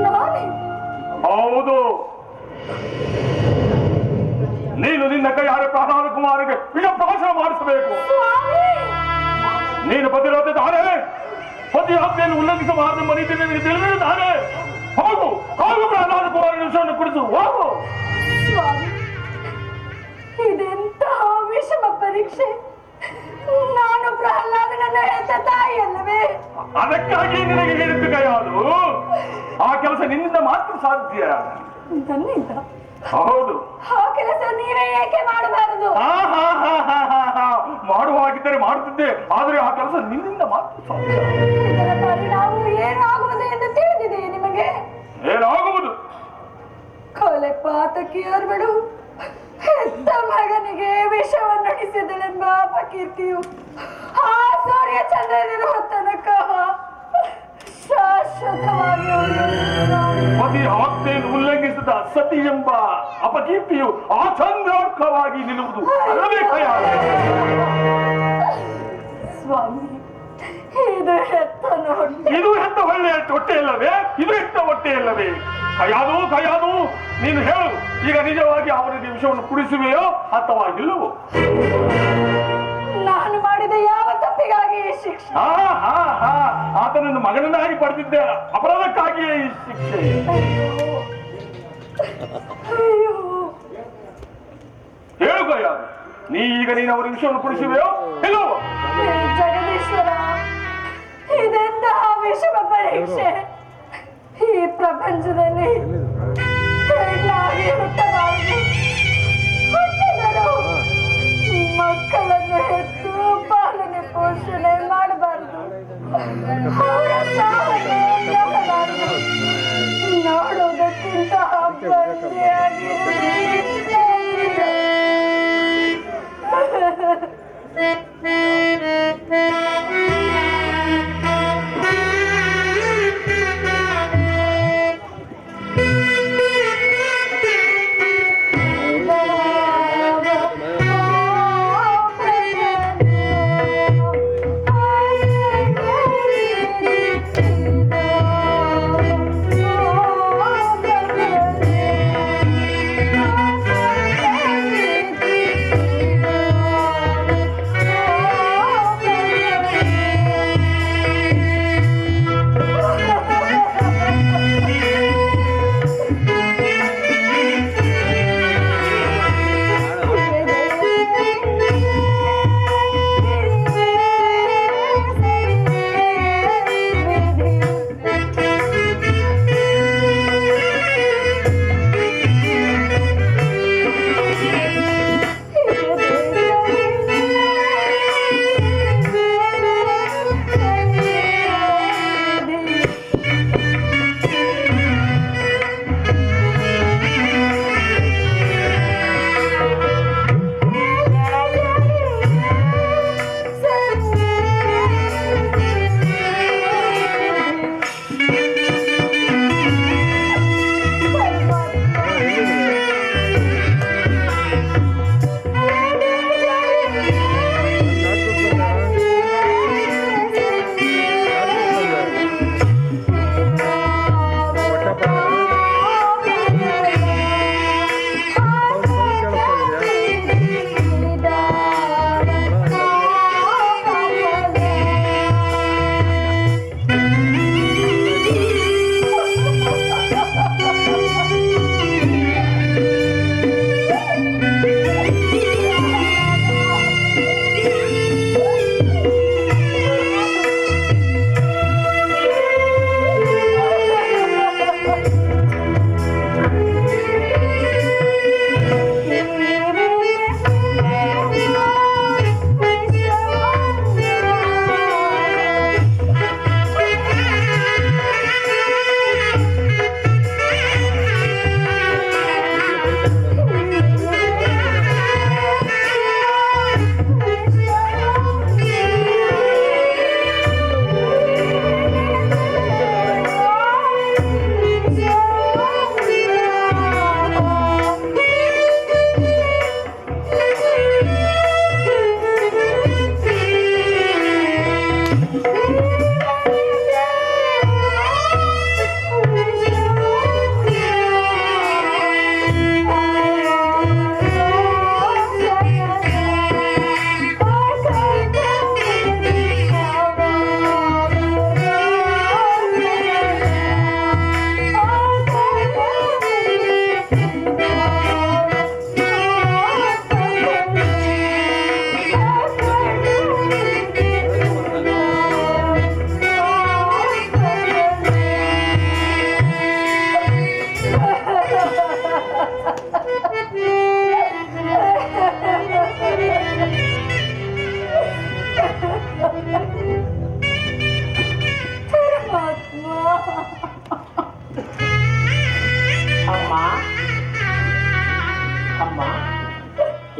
ನಾನೇ? ಹೌದು, ನೀನು ನಿನ್ನ ಕೈಯಾರೆ ಪ್ರಹ್ಲಾದ ಕುಮಾರನಿಗೆ ವಿಷ ಪ್ರಾಶನ ಮಾಡಿಸಬೇಕು. ನೀನು ಪತಿರೋಧ ತಾನೇ, ಪತಿ ಆಜ್ಞೆಯನ್ನು ಉಲ್ಲಂಘಿಸಬಾರದೆಂಬ ರೀತಿ ನಿನಗೆ ತಿಳಿದಿದ್ದಾನೆ. ಹೋಗು, ಹೋಗು, ಪ್ರಹ್ಲಾದ ಕುಮಾರನ ವಿಷವನ್ನು ಕುಡಿಸು, ಹೋಗು. ಸ್ವಾಮಿ, ಇದೆಂತಹ ವಿಷಮ ಪರೀಕ್ಷೆ. ನಾನು ಪ್ರಹ್ಲಾದನನ್ನು ಹೆತ್ತ ತಾಯಿ ಅಲ್ಲವೇ? ಅದಕ್ಕಾಗಿ ನಿನಗೆ ಹೇಳಿದ್ದು ಕೈಯಾದು. ಆ ಕೆಲಸ ನಿನ್ನಿಂದ ಮಾತ್ರ ಸಾಧ್ಯ. ನನ್ನಿಂದ? ಹೌದು. ಆ ಕೆಲಸ ನೀವೇ ಏಕೆ ಮಾಡಬಾರದು? ಮಾಡುವಾಗಿದ್ದರೆ ಮಾಡುತ್ತಿದ್ದೆ, ಆದರೆ ಆ ಕೆಲಸ ನಿನ್ನಿಂದ ಮಾತ್ರ ಸಾಧ್ಯ. ಇದರ ಪರಿಣಾಮವು ಏನಾಗುವುದು ಎಂದು ತಿಳಿದಿದೆಯೇ ನಿಮಗೆ? ಏನಾಗುವುದು? ಕೊಲೆ ಪಾತಕಿಯರ್ಗಳು ಹೆತ್ತ ಮಗನಿಗೆ ವಿಷವನ್ನುಣಿಸಿದಳೆಂಬ ಅಪಕೀರ್ತಿಯು ಆ ಸೂರ್ಯ ಚಂದ್ರನಿರುವ ತನಕ ಶಾಶ್ವತವಾಗಿ ಉಳಿಯುವುದು. ಪತಿ ಆಜ್ಞೆಯನ್ನು ಉಲ್ಲಂಘಿಸಿದ ಸತಿ ಎಂಬ ಅಪಕೀರ್ತಿಯು ಆಚಂದ್ರಾರ್ಕವಾಗಿ ನಿಲ್ಲುವುದು ಅಲ್ಲವೇ ಕೈಯಾದ? ಸ್ವಾಮಿ, ಇದು ಹೆತ್ತ ಹೊಟ್ಟೆ. ಇದು ಹೆತ್ತ ಒಳ್ಳೆಯ ಹೊಟ್ಟೆಯಲ್ಲವೇ? ಇದು ಹೆತ್ತ ಹೊಟ್ಟೆಯಲ್ಲವೇ? ಕೈಯಾದು, ಕೈಯಾದು, ನೀನು ಹೇಳು, ಈಗ ನಿಜವಾಗಿ ಅವರಿಗೆ ವಿಷವನ್ನು ಕುಡಿಸುವೆಯೋ ಅಥವಾ ಇಲ್ಲವೋ? ನಾನು ಮಾಡಿದ ಯಾವ ತಪ್ಪಿಗಾಗಿ ಈ ಶಿಕ್ಷೆ? ಆತನನ್ನು ಮಗನನ್ನಾಗಿ ಪಡೆದಿದ್ದೆ ಅಪರಾಧಕ್ಕಾಗಿಯೇ ಈ ಶಿಕ್ಷೆ. ಅಯ್ಯೋ, ಹೇಳು ಕೈಯಾದು, ನೀನು ಅವರ ವಿಷವನ್ನು ಕುಡಿಸುವೆಯೋ ಇಲ್ಲವೋ? ಜಗದೀಶ್ವರ, ಇದೆಂತಹ ವಿಷಮ ಪರೀಕ್ಷೆ. ಈ ಪ್ರಪಂಚದಲ್ಲಿ ಹೆಣ್ಣಾಗಿ ಹುಟ್ಟಬಾರದು. ಹುಟ್ಟಿದರು ಮಕ್ಕಳನ್ನು ಹೆತ್ತು ಪಾಲನೆ ಪೋಷಣೆ ಮಾಡಬಾರದು. ಅವರ ಸಾವನ್ನೇ ನೋಡಬಾರದು. ನೋಡುವುದಕ್ಕಿಂತಹ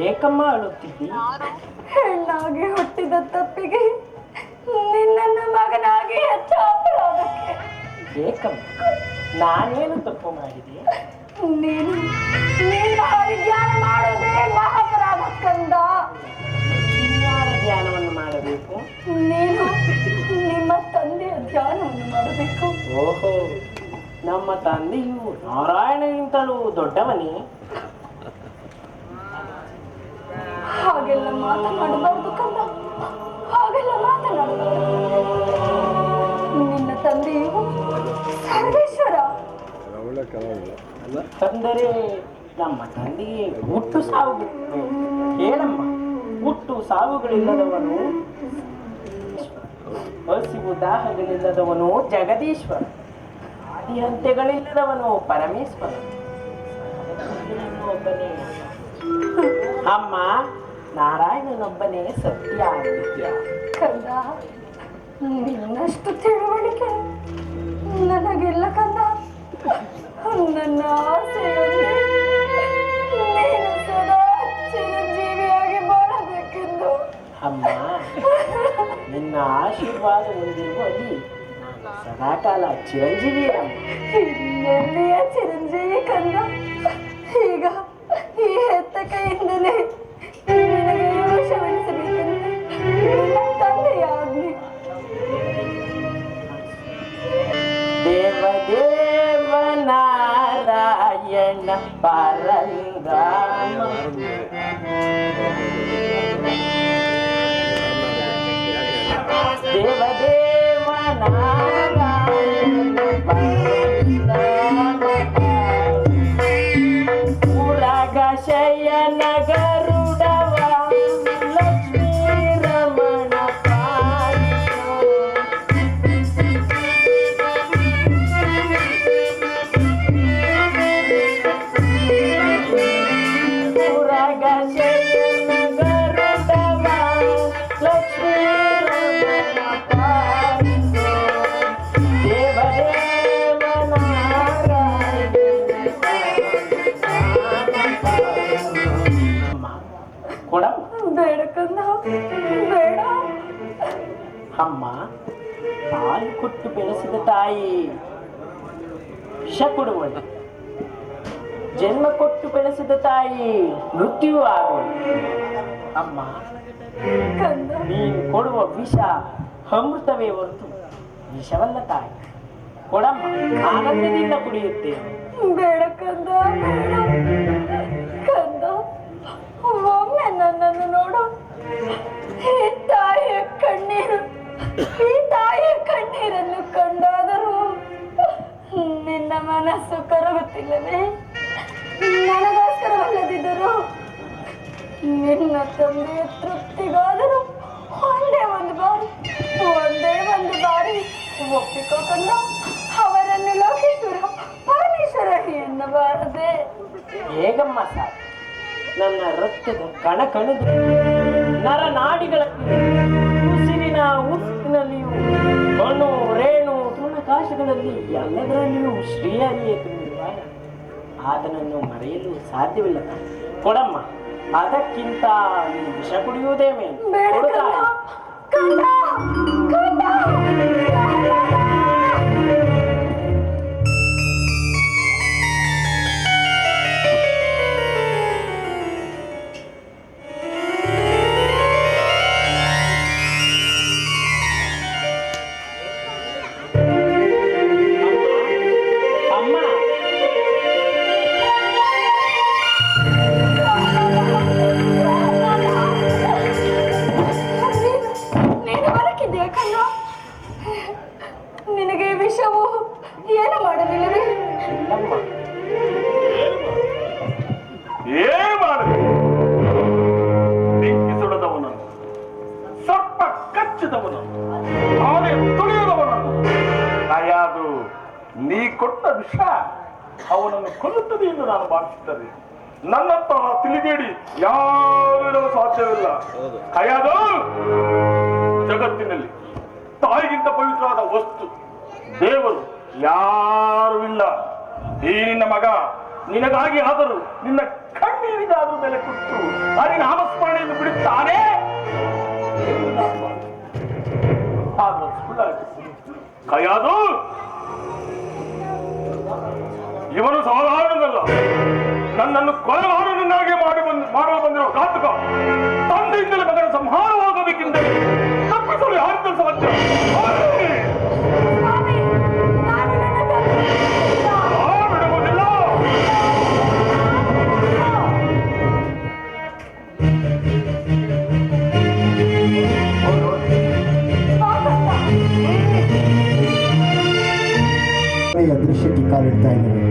ಏಕಮ್ಮ ಅಳುತ್ತಿದ್ದಿ? ಹೆಣ್ಣಾಗಿ ಹುಟ್ಟಿದ ತಪ್ಪಿಗೆ ನಿನ್ನನ್ನು ಮಗನಾಗಿ ಹೆಚ್ಚ ಅಪರಾಧಕ್ಕೆ. ಏಕಮ್ಮ, ನಾನೇನು ತಪ್ಪು ಮಾಡಿದೆ? ನೀನು ನಿನ್ನ ಹರಿಧ್ಯಾನ ಮಾಡೋದೇ ಮಹಾಪರಾಧ ಕಂದ. ಇನ್ಯಾರ ಧ್ಯಾನವನ್ನು ಮಾಡಬೇಕು? ನೀನು ನಿಮ್ಮ ತಂದೆಯ ಧ್ಯಾನವನ್ನು ಮಾಡಬೇಕು. ಓಹೋ, ನಮ್ಮ ತಂದೆಯು ನಾರಾಯಣಗಿಂತಲೂ ದೊಡ್ಡವನೇ? ಹಾಗೆಲ್ಲ ಮಾತನಾಡಬಾರ್ದು ಕಂದ, ಹಾಗೆಲ್ಲ ಮಾತನಾಡಬಾರ್ದು. ನಿನ್ನ ತಂದೆಯು ಸರ್ವೇಶ್ವರ. ಅಂದರೆ ನಮ್ಮ ತಂದೆಯೇ ಹುಟ್ಟು ಸಾವು ಹೇಳಮ್ಮ. ಹುಟ್ಟು ಸಾವುಗಳಿಲ್ಲದವನು ಹಸಿವು ದಾಹಗಳಿಲ್ಲದವನು ಜಗದೀಶ್ವರ, ಆದಿಹಂತ್ಯಗಳಿಲ್ಲದವನು ಪರಮೇಶ್ವರ. ಒಬ್ಬನೇ ಅಮ್ಮ, ನಾರಾಯಣನೊಬ್ಬನೇ ಸತ್ಯ ನಿತ್ಯ. ಕಂದ, ನಿನ್ನಷ್ಟು ತಿಳುವಳಿಕೆ ನನಗಿಲ್ಲ ಕಂದ. ನನ್ನ ಆಸೆಯೊಂದೇ ನೀನು ಸದಾ ಚಿರಂಜೀವಿಯಾಗಿ ಬಾಳಬೇಕೆಂದು. ಅಮ್ಮ, ನಿನ್ನ ಆಶೀರ್ವಾದ ಹೊಂದಿರುವಲ್ಲಿ ನಾನು ಸದಾಕಾಲ ಚಿರಂಜೀವಿಯಮ್ಮ. ಇನ್ನೆಲ್ಲಿಯ ಚಿರಂಜೀವಿ ಕಂದ. ಈಗ ಈ ಹೆತ್ತ ಕೈಯಿಂದಲೇ ನಿನಗೆ ವಶವೆನಿಸಬೇಕೆಂದು ನಿನ್ನ ತಂದೆಯ ಆಜ್ಞೆ. ದೇವದೇವ ನಾರಾಯಣ ಪರಂಧಾಮ, ದೇವದೇವ ನಾರಾಯಣ ಪರಂಧಾಮ, ಉರಗ ಶಯನ ಗರುಡವ ಲಕ್ಷ್ಮೀ ರಮಣ ಪಾಲಿಸೋ. ಉರಗ ಶಯನ ಗರುಡವ ಲಕ್ಷ್ಮೀ ರಮಣ ಪಾಲಿಸೋ. ದೇವದೇವ ನಾರಾಯಣ ಕೊಡ. ಬೇಡ ಕಂದ, ಬೇಡ. ಅಮ್ಮ, ಹಾಲು ಕೊಟ್ಟು ಬೆಳೆಸಿದ ತಾಯಿ ವಿಷ ಕೊಡುವಳು, ಜನ್ಮ ಕೊಟ್ಟು ಬೆಳೆಸಿದ ತಾಯಿ ಮೃತ್ಯು ಆಗುವಳು. ಅಮ್ಮ, ಕಂದ, ನೀನು ಕೊಡುವ ವಿಷ ಅಮೃತವೇ ಹೊರತು ವಿಷವಲ್ಲ ತಾಯಿ. ಕೊಡಮ್ಮ, ಆನಂದದಿಂದ ಕುಡಿಯುತ್ತೇನೆ. ಬೇಡ ಕಂದ, ಬೇಡ. ಕಂದ, ಒಮ್ಮೆ ನನ್ನನ್ನು ನೋಡು. ಈ ತಾಯಿಯ ಕಣ್ಣೀರು, ಈ ತಾಯಿಯ ಕಣ್ಣೀರನ್ನು ಕಂಡಾದರೂ ನಿನ್ನ ಮನಸ್ಸು ಕರಗುತ್ತಿಲ್ಲವೇ? ನನಗೋಸ್ಕರವಲ್ಲದಿದ್ದರೂ ನಿನ್ನ ತಂದೆಯ ತೃಪ್ತಿಗಾದರೂ ಒಂದೇ ಒಂದು ಬಾರಿ ಒಪ್ಪಿಕೋ ಕಂದ. ಅವರನ್ನು ಲೋಕೇಶ್ವರ ಪರಮೇಶ್ವರ ಎನ್ನಬಾರದೆ. ಹೇಗಮ್ಮ ಸಾಕು? ನನ್ನ ರಕ್ತದ ಕಣ ಕಣದು ನರನಾಡಿಗಳಲ್ಲಿ ಉಸಿರಿನ ಉಸಿರಿನಲ್ಲಿಯೂ ಅಣು ರೇಣು ತೃಣಕಾಶಗಳಲ್ಲಿ ಎಲ್ಲದರಲ್ಲಿಯೂ ಶ್ರೀಹರಿಯೇ ತುಂಬಿರುವಾಗ ಆತನನ್ನು ಮರೆಯಲು ಸಾಧ್ಯವಿಲ್ಲ. ಕೊಡಮ್ಮ, ಅದಕ್ಕಿಂತ ನೀನು ವಿಷ ಕುಡಿಯುವುದೇ ಮೇಲೆ. ಬೇಡ ಕೊಡುತ್ತಾ ಕಂದ, ಕಂದ, ಅಮ್ಮ, ನೀನು ಬರಕಿದ್ದೀಯ ಕಣ್ಣ. ನಿನಗೆ ವಿಷವು ಏನು ಮಾಡಲಿಲ್ಲವೇ? ಇಲ್ಲಮ್ಮ. ಏನು ಮಾಡಬೇಕು? ಬೆಂಕಿ ಸುಡದವನನ್ನು, ಸರ್ಪ ಕಚ್ಚಿದವನನ್ನು, ಆನೆ ತುಳಿಯದವನನ್ನು ಅಯಾದು ನೀ ಕೊಟ್ಟ ವಿಷ ಅವನನ್ನು ಕೊಲ್ಲುತ್ತದೆ ಎಂದು ನಾನು ಭಾವಿಸುತ್ತದೆ. ನನ್ನಂತಹ ತಿಳಿಬೇಡಿ ಯಾರಿಗೂ ಸಾಧ್ಯವಿಲ್ಲ. ಅಯಾದು ಜಗತ್ತಿನಲ್ಲಿ ತಾಯಿಗಿಂತ ಪವಿತ್ರವಾದ ವಸ್ತು ದೇವರು ಯಾರೂ ಇಲ್ಲ. ಈ ನಿನ್ನ ಮಗ ನಿನಗಾಗಿ ಆದರೂ ನಿನ್ನ ಕಣ್ಣೀರಿಗೆ ಅವನಿಗಾದ್ರೂ ಬೆಲೆ ಕೊಟ್ಟು ಅಲ್ಲಿ ನಾಮಸ್ಮರಣೆಯನ್ನು ಬಿಡುತ್ತಾನೆ. ಆದ್ರೂ ಸುಳ್ಳಾಗಿ ಕೈಯಾದು ಇವನು ಸಾಧಾರಣದಲ್ಲ. ನನ್ನನ್ನು ಕೊಲೆಗಾರನನ್ನಾಗಿ ಮಾಡಲು ಬಂದಿರುವ ಘಾತಕ ತಂದೆಯಿಂದಲೇ ಮಗನ ಸಂಹಾರವಾಗಬೇಕೆಂದರೆ ತಪ್ಪಿಸಲು ಯಾರಿಂದ ಸಾಧ್ಯ? ಸ್ವಾಮಿ, ನಾನು ನನ್ನ ತಂದೆ ಬಿಡುವುದಿಲ್ಲ. ದೃಶ್ಯಕ್ಕೆ ಕಾಲಿಡ್ತಾ ಇದ್ದೇವೆ.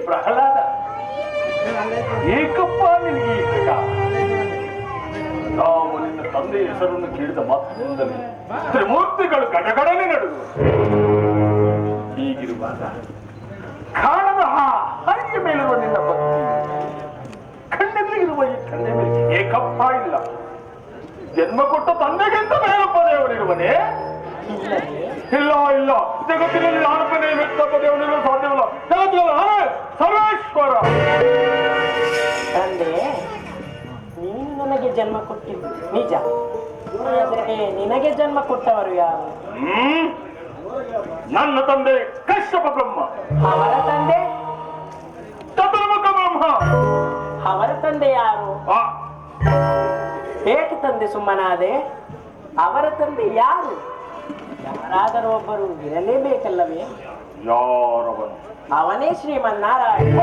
ಪ್ರಹ್ಲಾದ, ಏಕಪ್ಪ ನಿನಗೆ ಈ ಹಠ? ನಾವು ನಿನ್ನ ತಂದೆಯ ಹೆಸರನ್ನು ಕೇಳಿದ ಮಾತ್ರದಿಂದಲೇ ತ್ರಿಮೂರ್ತಿಗಳು ಗಡಗಡನೆ ನಡೆದು ಹೀಗಿರುವಾಗ ಕಾಣದ ಹರಿಯ ಮೇಲಿರುವ ನಿನ್ನ ಭಕ್ತಿ, ಕಣ್ಣೆಲ್ಲಿರುವ ಈ ಕಣ್ಣೆ ಮೇಲೆ ಏಕಪ್ಪ ಇಲ್ಲ. ಜನ್ಮ ಕೊಟ್ಟ ತಂದೆಗಿಂತ ಮೇಲಪ್ಪ ದೇವರಿರುವನೇ? ಇಲ್ಲ ಇಲ್ಲ, ಜಗತ್ತಿನಲ್ಲಿ ನಾನಪ್ಪನೇ ವ್ಯಕ್ತಪ್ಪ ದೇವನಿರುವ ಸಾಧ್ಯವಿಲ್ಲ. ಜಗತ್ತಿನಲ್ಲಿ ನಾನೇ ಸರ್ವೇಶ್ವರ. ತಂದೆ, ನೀನು ನನಗೆ ಜನ್ಮ ಕೊಟ್ಟಿದ್ದು ನಿಜ, ಆದರೆ ನಿನಗೆ ಜನ್ಮ ಕೊಟ್ಟವರು ಯಾರು? ನನ್ನ ತಂದೆ ಕಶ್ಯಪ ಬ್ರಹ್ಮ. ಅವರ ತಂದೆ? ಚತುರ್ಮುಖ ಬ್ರಹ್ಮ. ಅವರ ತಂದೆ ಯಾರು? ಏಕೆ ತಂದೆ ಸುಮ್ಮನಾದೆ? ಅವರ ತಂದೆ ಯಾರು? ಯಾರಾದರೂ ಒಬ್ಬರು ಇರಲೇಬೇಕಲ್ಲವೇ? ಯಾರವನು? ಅವನೇ ಶ್ರೀಮನ್ನಾರಾಯಣ.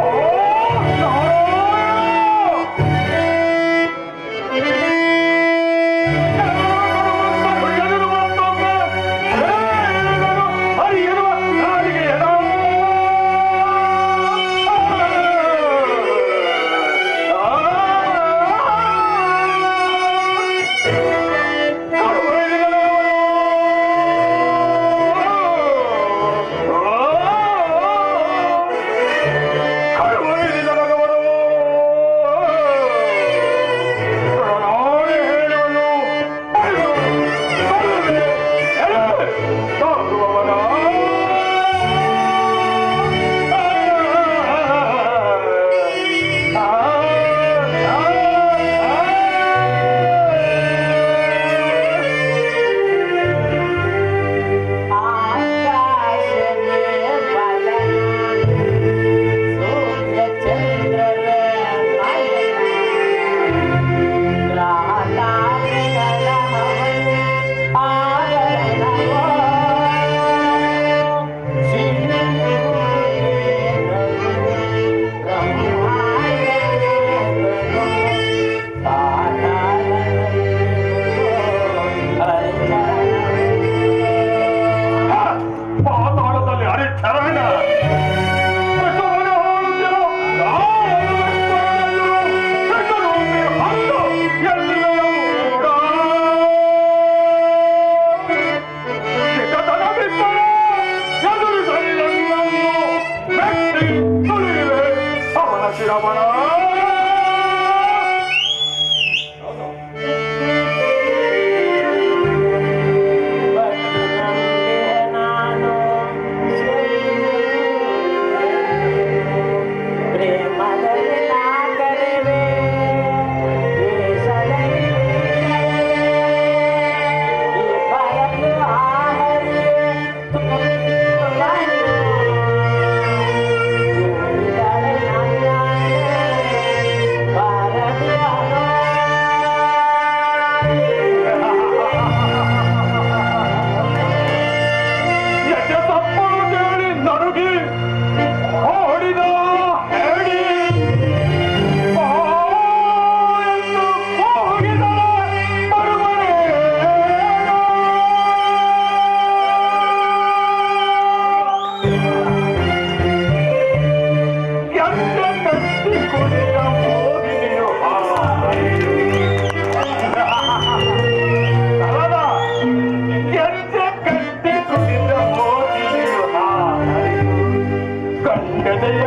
ಗಂಡದೆಯ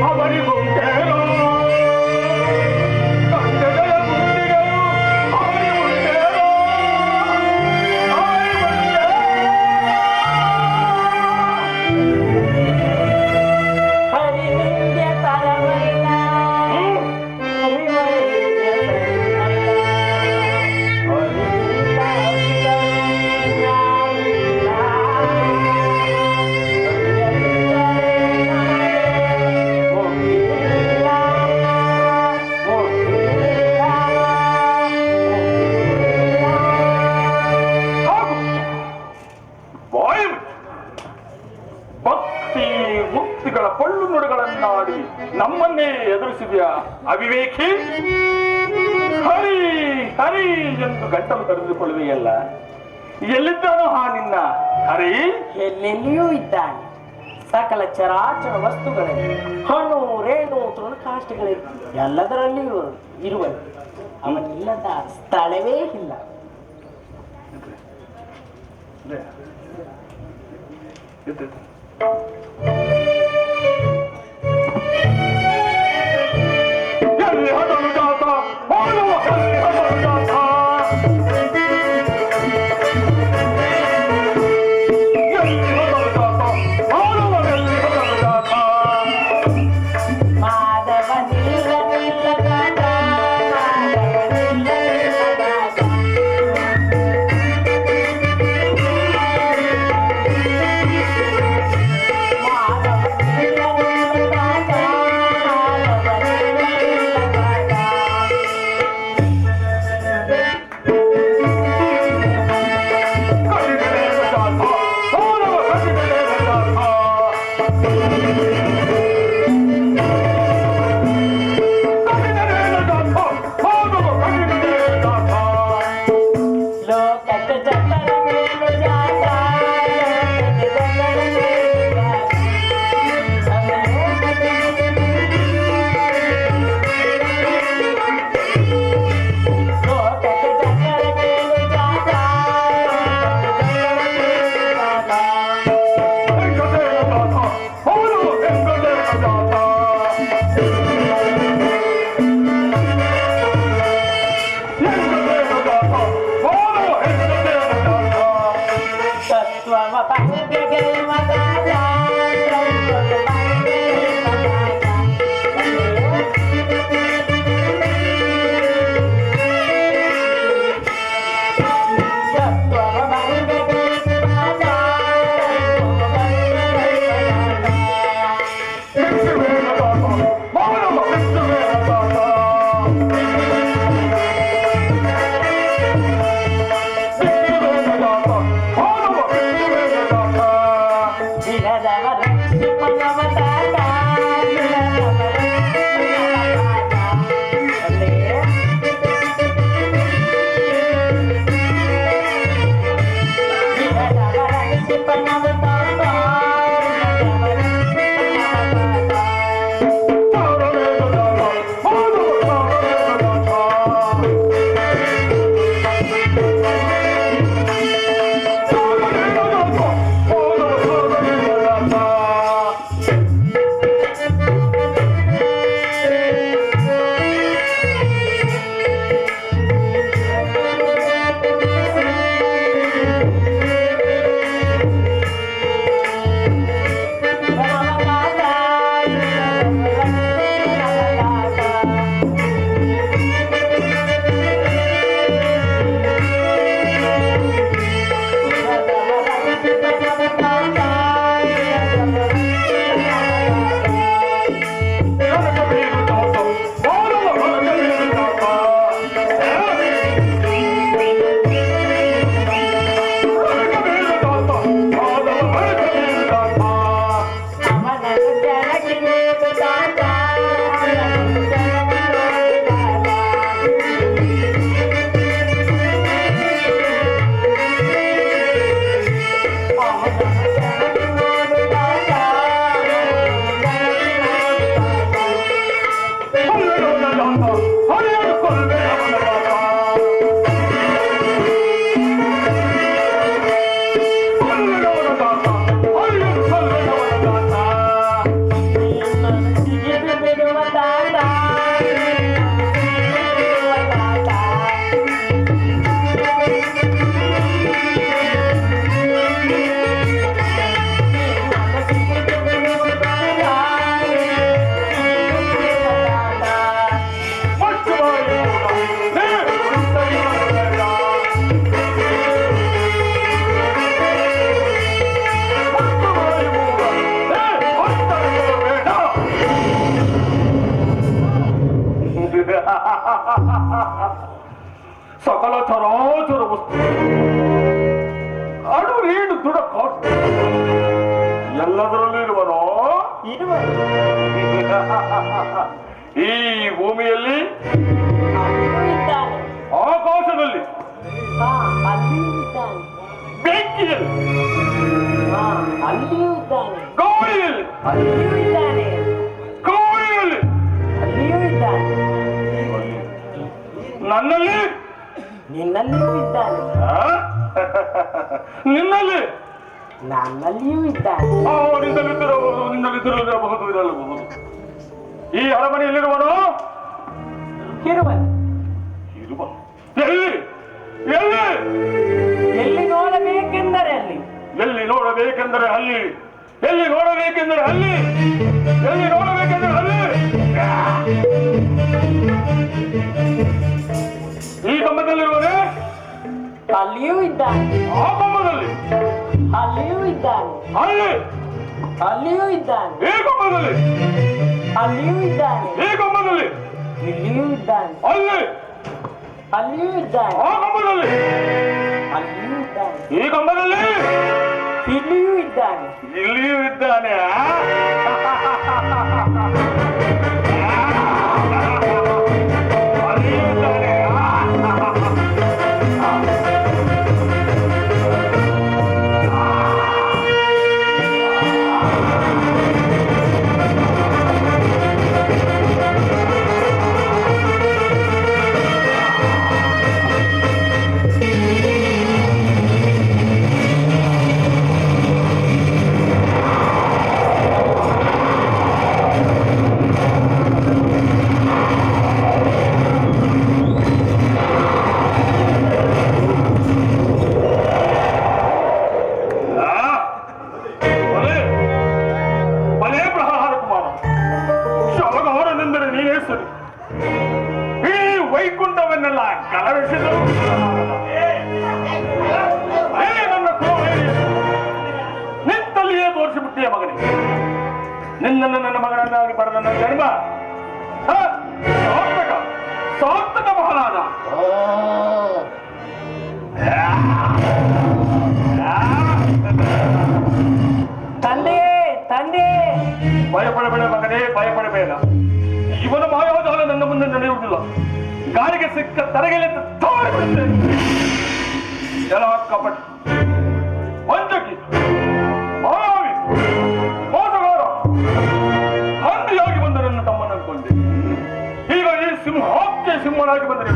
ಅವರಿಗುಂಟೇನೋ ತಂದೆಯ ಬುದ್ಧಿಗಳು ಅವರಿಗುಂಟೇನೋ ಹರಿವಿಂದ್ಯ ತರವಲ್ಲ ಬಾಯ್ ಭಕ್ತಿ ಮುಕ್ತಿಗಳ ಪಳ್ಳು ನುಡಿಗಳನ್ನಾಡಿ ನಮ್ಮನ್ನೇ ಎದುರಿಸಿದ್ಯಾ ಅವಿವೇಕಿ. ಹರಿ ಹರಿ ಎಂದು ಗಂಟಲು ತೆರೆದುಕೊಳ್ಳುವೆಯಲ್ಲ, ಎಲ್ಲಿದ್ದಾನೋ ಹಾ ನಿನ್ನ ಹರಿ? ಎಲ್ಲೆಲ್ಲಿಯೂ ಇದ್ದಾನೆ. ಸಕಲ ಚರಾಚರ ವಸ್ತುಗಳಲ್ಲಿ ಹಣ್ಣು ರೇಣು ತೃಣಕಾಷ್ಟಗಳಿವೆ, ಎಲ್ಲದರಲ್ಲಿಯೂ ಇರುವನು. ಅವನಿಲ್ಲದ ಸ್ಥಳವೇ ಇಲ್ಲ. ಎಲ್ಲಿ ಹದನು ಜಾತ ಮಾಡುವ ಎಲ್ಲಿ ಹದನು ಜಾತ ಎಲ್ಲಿ ಹದನು ಜಾತ ಮಾಡುವ ಎಲ್ಲಿ ಹದನು ಜಾತ ಮಾಧವ ನಿಲ್ಲ ನಿಲ್ಲದಾತ, ಮಾಧವ ನಿಲ್ಲ ನಿಲ್ಲದಾತ. ಮಾಧವ ನಿಲ್ಲ ನಿಲ್ಲದಾತ, ಮಾಧವ ನಿಲ್ಲ ನಿಲ್ಲದಾತ. ಕಡಿಗಡೇನ ಜಾತ ಮಾಡುವ ಕಡಿಗಡೇನ ಜಾತ ಕಡಿಗಡೇನ ಜಾತ ಮಾಡುವ ಕಡಿಗಡೇನ ಜಾತ ಲೋಕದ ಜನರ ಮೇಲು ಜಾತ, ಲೋಕದ ಜನರ ಮೇಲು ಜಾತ. ಲೋಕದ ಜನರ ಮೇಲು ಜಾತ, ಲೋಕದ ಜನರ ಮೇಲು ಜಾತ. ತತ್ವವ ಭಂಗಗೆ ಮಗಾದ, ತತ್ವವ ಭಂಗಗೆ ಮಗಾದ. ತತ್ವವ ಭಂಗಗೆ ಮಗಾದ, ತತ್ವವ ಭಂಗಗೆ ಮಗಾದ. ವಿರದವ ರಕ್ಷಿಪನವ ತಾತ, ವಿರದವ ರಕ್ಷಿಪನವ ತಾತ. ಅಲ್ಲೇ ವಿರದವ ರಕ್ಷಿಪನವ ತಾತ, ವಿರದವ ರಕ್ಷಿಪನವ ತಾತ. ಸಕಲ ಚರಾಚರ ವಸ್ತು ಅಡು ಏನು ದೃಢ ಕಾಟು ಎಲ್ಲದರಲ್ಲೂ ಇರುವನೋ ಇರುವ ಈ ಭೂಮಿಯಲ್ಲಿ ಅಲ್ಲಿಯೂ ಇದ್ದಾನೆ. ಆಕಾಶದಲ್ಲಿ ಹಾ, ಅಲ್ಲಿಯೂ ಇದ್ದಾನೆ. ಬೆಂಕಿಯಲ್ಲಿ ಹಾ, ಅಲ್ಲಿಯೂ ಇದ್ದಾನೆ. ಗಾಳಿಯಲ್ಲಿ ಅಲ್ಲಿಯೂ ಇದ್ದಾನೆ. ಗಾಳಿಯಲ್ಲಿ ಅಲ್ಲಿಯೂ ಇದ್ದಾನೆ. ನನ್ನಲ್ಲಿ ನಿನ್ನಲ್ಲಿಯೂ ಇದ್ದಾನೆ. ಆ? ನಿನ್ನಲ್ಲಿ ನನ್ನಲ್ಲಿಯೂ ಇದ್ದಾನೆ. ನಿನ್ನಲ್ಲಿದ್ದಿರಬಹುದು ಇರಬಹುದು. ಈ ಅರಮನೆಯಲ್ಲಿರುವನು ಇರುವನು. ಇರುವ ಎಲ್ಲಿ ಎಲ್ಲಿ ಎಲ್ಲಿ ನೋಡಬೇಕೆಂದರೆ ಅಲ್ಲಿ. ಎಲ್ಲಿ ನೋಡಬೇಕೆಂದರೆ ಅಲ್ಲಿ ಎಲ್ಲಿ ನೋಡಬೇಕೆಂದರೆ ಅಲ್ಲಿ ಎಲ್ಲಿ ನೋಡಬೇಕೆಂದರೆ ಅಲ್ಲಿ ಈ ಕಂಬದಲ್ಲಿರುವನೇ ಅಲ್ಲಿಯೂ ಇದ್ದಾನೆ. ಆ ಕಂಬದಲ್ಲಿ ಅಲ್ಲಿಯೂ ಇದ್ದಾನೆ. ಅಲ್ಲಿ ಅಲ್ಲಿಯೂ ಇದ್ದಾನೆ. ಈ ಕಂಬದಲ್ಲಿ ಅಲ್ಲಿಯೂ ಇದ್ದಾನೆ. ಈ ಕಂಬದಲ್ಲಿ ಇಲ್ಲಿಯೂ ಇದ್ದಾನೆ. ಅಲ್ಲಿ ಅಲ್ಲಿಯೂ ಇದ್ದಾನೆ. ಆ ಕಂಬದಲ್ಲಿ ಅಲ್ಲಿಯೂ ಇದ್ದಾನೆ. ಈ ಕಂಬದಲ್ಲಿ ಇಲ್ಲಿಯೂ ಇದ್ದಾನೆ. ಇಲ್ಲಿಯೂ ಇದ್ದಾನೆ. ಅಲ್ಲಿಯೂ ಇದ್ದಾನೆ. ವೈಕುಂಠವನ್ನೆಲ್ಲ ಕಲವೆಸೆದರು. ನನ್ನ ನಿಂತಲ್ಲಿಯೇ ತೋರಿಸಿಬಿಟ್ಟಿಯ ಮಗನಿಗೆ ನಿನ್ನನ್ನು ನನ್ನ ಮಗನನ್ನಾಗಿ ಬರೆದ ನನ್ನ ಜನ್ಮ ಸಾರ್ಥಕ ಸಾರ್ಥಕ ಮಹಾರಾಜ. ತಂದೆ ತಂದೆ ಭಯಪಡಬೇಡ ಮಗನೇ, ಭಯಪಡಬೇಡ. ಇವನ ಮಾಯಾಜಾಲ ನನ್ನ ಮುಂದೆ ನಡೆಯುವುದಿಲ್ಲ. ಗಾಳಿಗೆ ಸಿಕ್ಕ ತರಗೆಲೆಂದು ತೋರಿಬಿಡುತ್ತೇನೆ. ಜಲ ಕಪಟ ವಂಚಕಿ ಮಾಯಾವಿ ಮೋಸಗಾರ ಹಂದಿಯಾಗಿ ಬಂದ ನನ್ನ ತಮ್ಮನ ಕೊಂದೆ. ಈಗ ಈ ಸಿಂಹಾಕ್ಕೆ ಸಿಂಹನಾಗಿ ಬಂದರೆ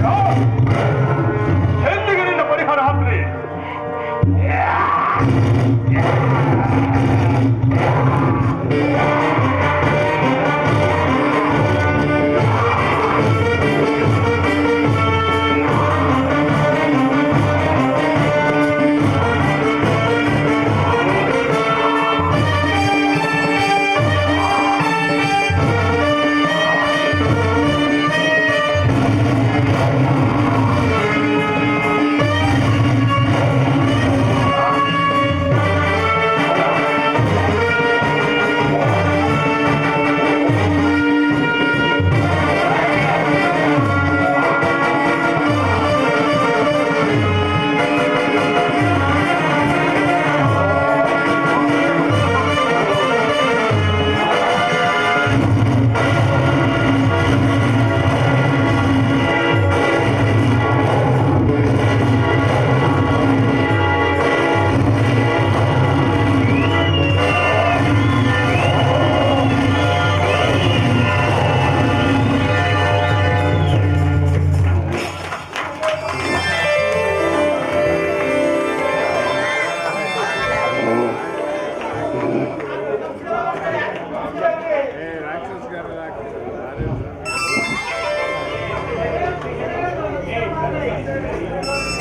ಎಂದಿಗೆ ನಿನ್ನ ಪರಿಹಾರ ಹಾಕ್ರಿ.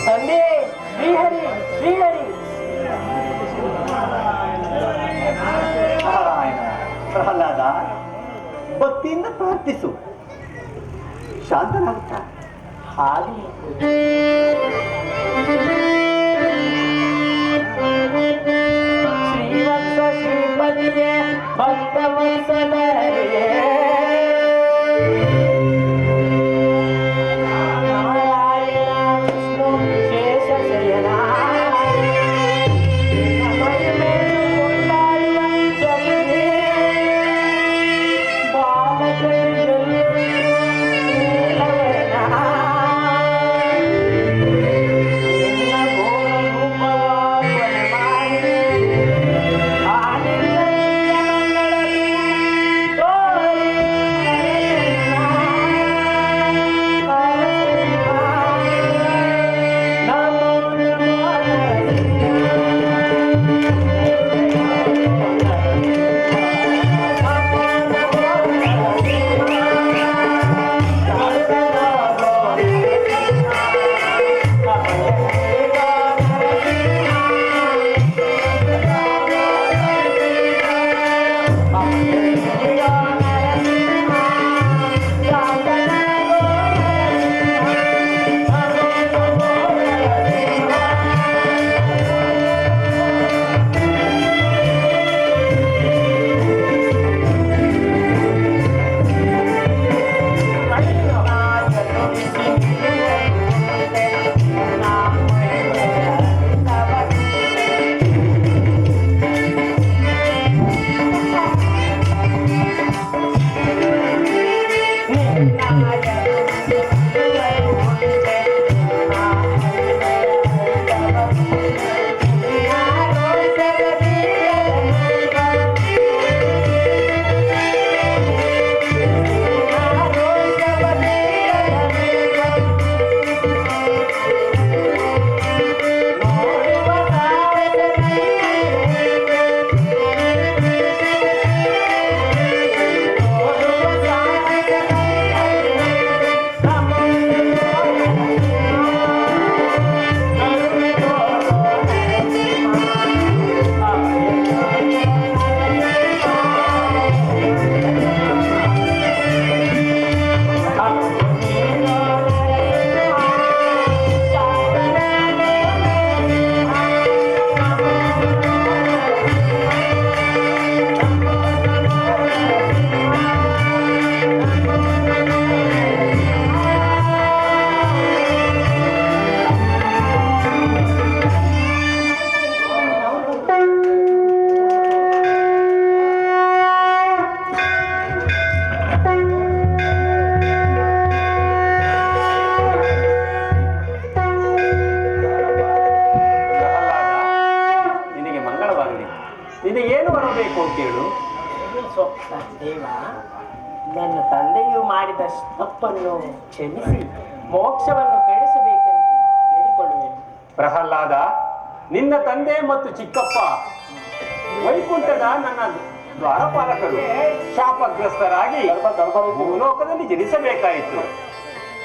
ತಂದೆ ಶ್ರೀಹರಿ ಶ್ರೀಹರಿ. ಪ್ರಹ್ಲಾದ, ಭಕ್ತಿಯಿಂದ ಪ್ರಾರ್ಥಿಸು, ಶಾಂತನಾಗುತ್ತಾ. ಹಾಗೆ ಶ್ರೀವತ್ಸ ಶ್ರೀಪತಿಯೇ ಭಕ್ತವತ್ಸಲರೇ ನನ್ನ ತಂದೆಯು ಮಾಡಿದ ತಪ್ಪನ್ನು ಕ್ಷಮಿಸಿ ಮೋಕ್ಷವನ್ನು ಕಳಿಸಬೇಕೆಂದು ಹೇಳಿಕೊಳ್ಳುವೆ. ಪ್ರಹ್ಲಾದ, ನಿನ್ನ ತಂದೆ ಮತ್ತು ಚಿಕ್ಕಪ್ಪ ವೈಕುಂಠದ ನನ್ನ ದ್ವಾರಪಾಲಕರು ಶಾಪಗ್ರಸ್ತರಾಗಿ ಭೂಲೋಕದಲ್ಲಿ ಜನಿಸಬೇಕಾಯಿತು.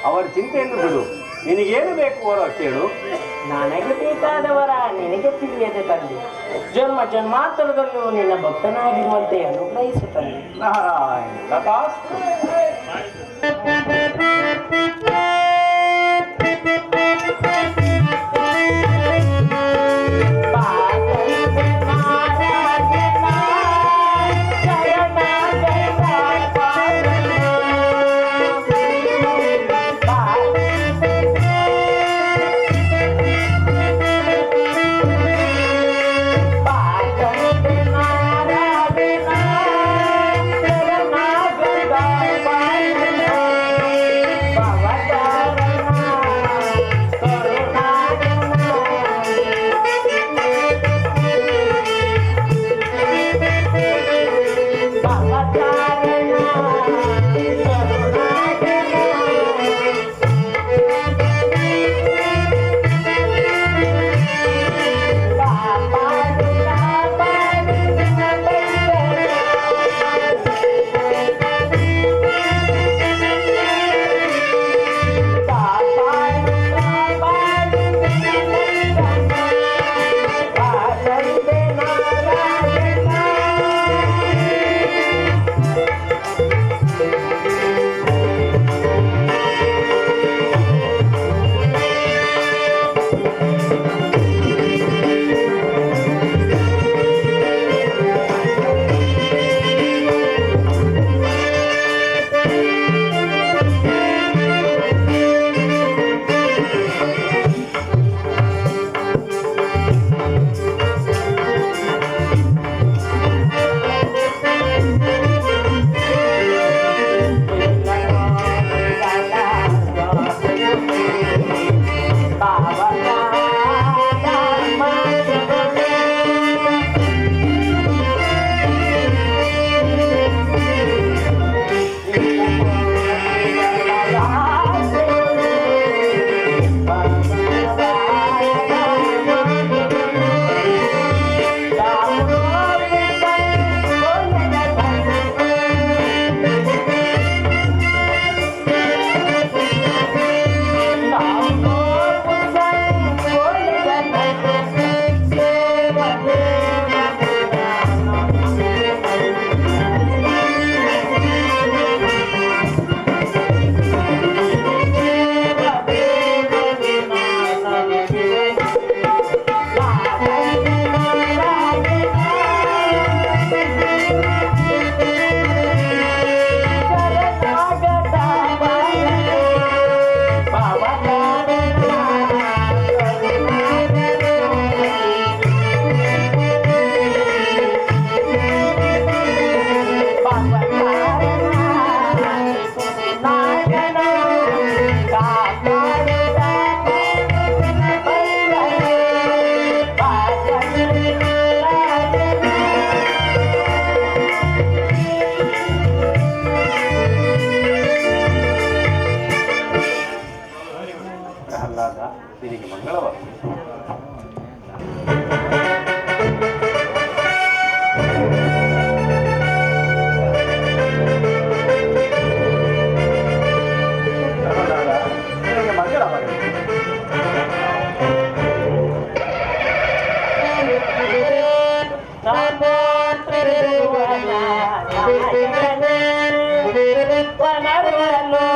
ಅವರ ಚಿಂತೆಯನ್ನು ಬಿಡು. ನಿನಗೇನು ಬೇಕು ವರ ಕೇಳು. ನನಗೆ ಬೇಕಾದವರ ನಿನಗೆ ತಿಳಿಯದೆ ತಂದೆ. ಜನ್ಮ ಜನ್ಮಾಂತರದಲ್ಲೂ ನಿನ್ನ ಭಕ್ತನಾಗಿರುವಂತೆ ಅನುಗ್ರಹಿಸು ತಂದೆ. ನಾರಾಯಣ ತಥಾಸ್ತು. ನಿನಗೆ ಮಂಗಳವಾಗಲಿ. ನಿನಗೆ ಮಂಗಳವಾಗಲಿ. ವನರುಳಲು